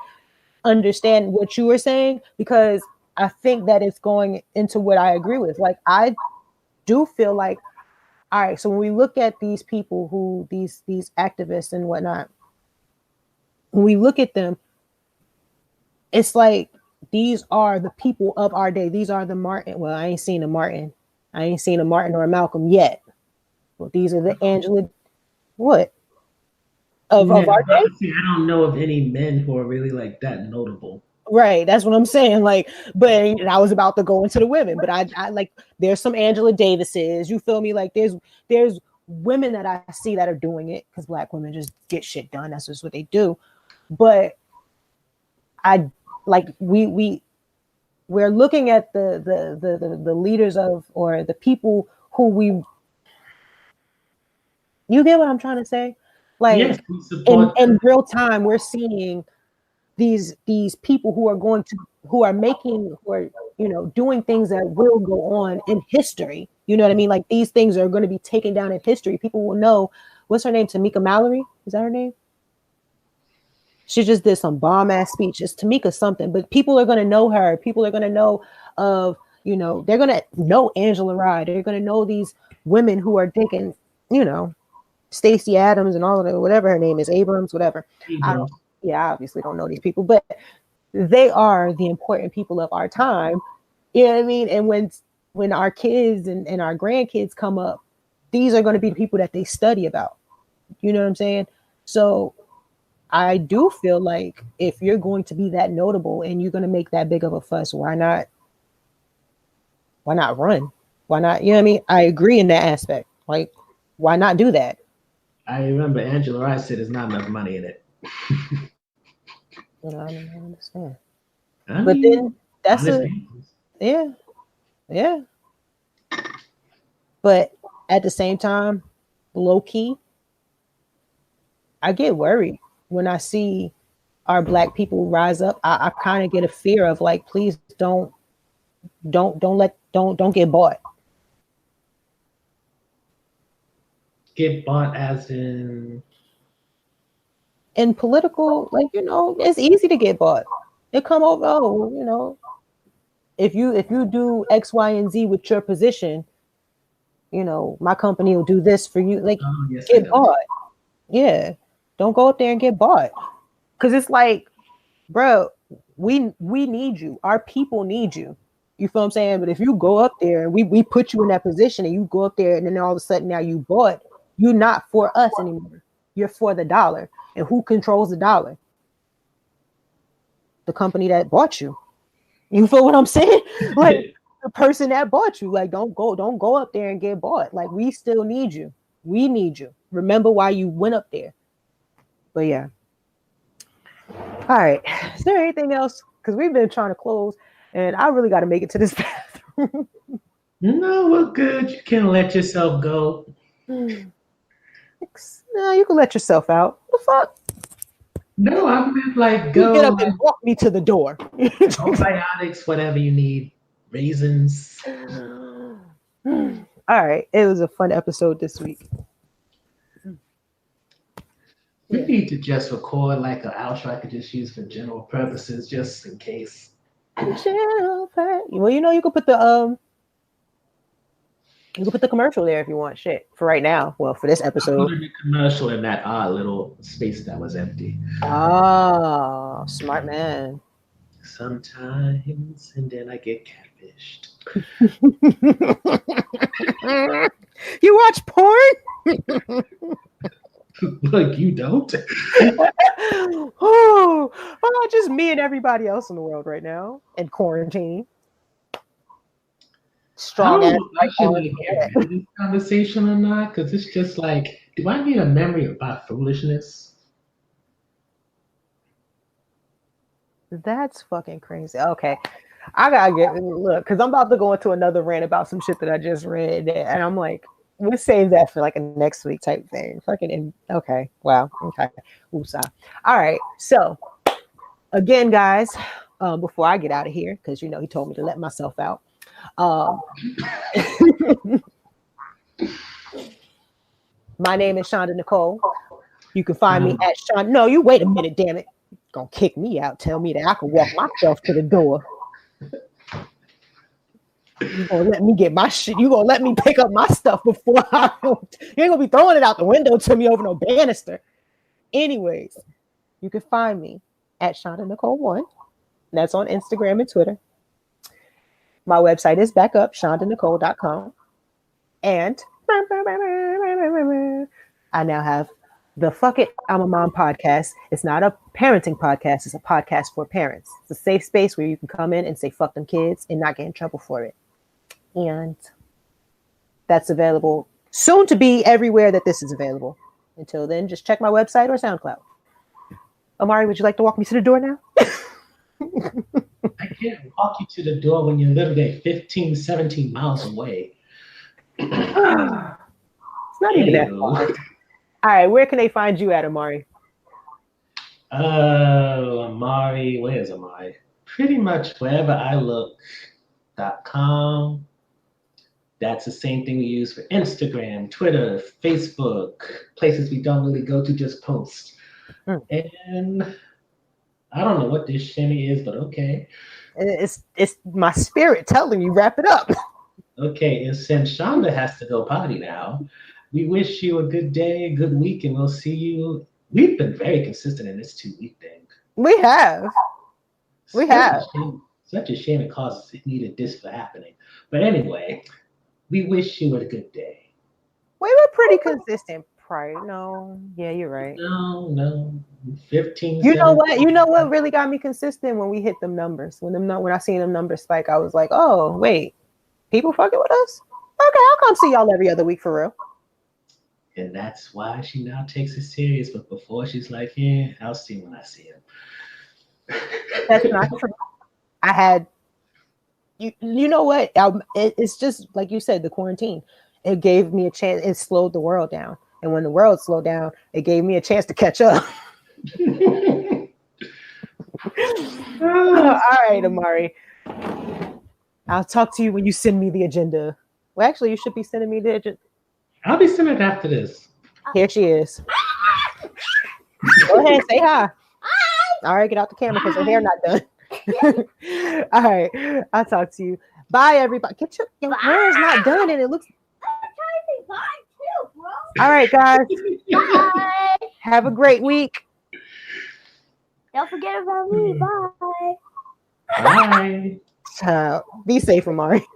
S1: understand what you were saying, because I think that it's going into what I agree with. Like, I do feel like, all right, so when we look at these people who these activists and whatnot, when we look at them, it's like these are the people of our day. These are the Martin. Well, I ain't seen a Martin. I ain't seen a Martin or a Malcolm yet. Well, these are the Angela what of our day.
S2: I don't know of any men who are really like that notable.
S1: Right, that's what I'm saying. Like, but I was about to go into the women, but I like, there's some Angela Davises. You feel me? Like, there's women that I see that are doing it, because Black women just get shit done. That's just what they do. But I like we're looking at the leaders of, or the people who we. You get what I'm trying to say? Like,
S2: yes,
S1: in real time, we're seeing these people who are doing things that will go on in history. You know what I mean? Like, these things are going to be taken down in history. People will know. What's her name? Tamika Mallory? Is that her name? She just did some bomb ass speech. It's Tamika something, but people are going to know her. People are going to know they're going to know Angela Rye. They're going to know these women who are taking, Stacey Adams and all of the, whatever her name is, Abrams, whatever. I obviously don't know these people, but they are the important people of our time. You know what I mean? And when our kids and our grandkids come up, these are going to be the people that they study about. You know what I'm saying? So I do feel like, if you're going to be that notable and you're going to make that big of a fuss, why not run? Why not? You know what I mean? I agree in that aspect. Like, why not do that?
S2: I remember Angela Rye said there's not enough money in it.
S1: I don't understand.
S2: But then
S1: that's yeah. But at the same time, low key, I get worried when I see our Black people rise up. I kind of get a fear of, like, please don't get bought.
S2: Get bought as in
S1: political, like, it's easy to get bought. It come over, if you do X, Y, and Z with your position, my company will do this for you. Like, get bought. Yeah. Don't go up there and get bought. Cause it's like, bro, we need you. Our people need you. You feel what I'm saying? But if you go up there and we put you in that position, and you go up there and then all of a sudden now you bought, you're not for us anymore. You're for the dollar. And who controls the dollar? The company that bought you. You feel what I'm saying? Like, the person that bought you. Like, don't go up there and get bought. Like, we still need you. We need you. Remember why you went up there. But yeah. All right. Is there anything else? Because we've been trying to close, and I really got to make it to this bathroom.
S2: No, we're good. You can let yourself go.
S1: No, you can let yourself out. What the fuck?
S2: No, I meant like go.
S1: You get up and walk me to the door.
S2: Probiotics, whatever you need. Raisins.
S1: All right. It was a fun episode this week.
S2: We need to just record like an outro I could just use for general purposes, just in case.
S1: Well, you could put the commercial there if you want. Shit, for right now. Well, for this episode,
S2: the commercial in that odd little space that was empty.
S1: Oh, smart man.
S2: Sometimes, and then I get catfished.
S1: You watch porn?
S2: Like, you don't?
S1: oh, just me and everybody else in the world right now in quarantine. Strong ass.
S2: I should get rid of this conversation or not, because it's just like, do I need a memory about foolishness?
S1: That's fucking crazy. Okay. I gotta look, because I'm about to go into another rant about some shit that I just read, and I'm like, we'll save that for like a next week type thing. Okay. Wow. Okay. Oops. All right. So again, guys, before I get out of here, because he told me to let myself out. My name is Shonda Nicole. You can find me at Shonda. No, you wait a minute, damn it. You're gonna kick me out. Tell me that I can walk myself to the door. You gonna let me get my shit? You gonna let me pick up my stuff before I? You ain't gonna be throwing it out the window to me over no banister. Anyways, you can find me at Shonda Nicole 1. That's on Instagram and Twitter. My website is back up, shondanicole.com. And I now have the Fuck It, I'm a Mom podcast. It's not a parenting podcast. It's a podcast for parents. It's a safe space where you can come in and say fuck them kids and not get in trouble for it. And that's available soon to be everywhere that this is available. Until then, just check my website or SoundCloud. Amari, would you like to walk me to the door now?
S2: I can't walk you to the door when you're literally 15, 17 miles away.
S1: It's not even that far. All right, where can they find you at, Amari?
S2: Amari, where's Amari? Pretty much wherever I look.com. That's the same thing we use for Instagram, Twitter, Facebook, places we don't really go to, just post. And I don't know what this shimmy is, but okay.
S1: It's my spirit telling you, wrap it up.
S2: Okay, and since Shonda has to go potty now, we wish you a good day, a good week, and we'll see you. We've been very consistent in this 2-week thing.
S1: We have.
S2: Such a shame it causes needed this for happening. But anyway, we wish you a good day.
S1: We were pretty consistent prior. No, yeah, you're right.
S2: No. 15.
S1: You know what? You know what really got me consistent when we hit them numbers. When I seen them numbers spike, I was like, oh wait, people fucking with us? Okay, I'll come see y'all every other week for real.
S2: And that's why she now takes it serious. But before she's like, yeah, I'll see when I see him.
S1: That's not true. I had, you know what? It's just like you said, the quarantine. It gave me a chance. It slowed the world down. And when the world slowed down, it gave me a chance to catch up. All right, Amari. I'll talk to you when you send me the agenda. Well, actually, you should be sending me the agenda.
S2: I'll be sending it after this.
S1: Here she is. Go ahead, say hi. All right, get out the camera because her hair not done. All right, I'll talk to you. Bye, everybody. Get your hair is not done, and it looks. All right, guys.
S6: Bye.
S1: Have a great week.
S6: Don't forget about me. Bye.
S2: Bye.
S1: Be safe, Amari.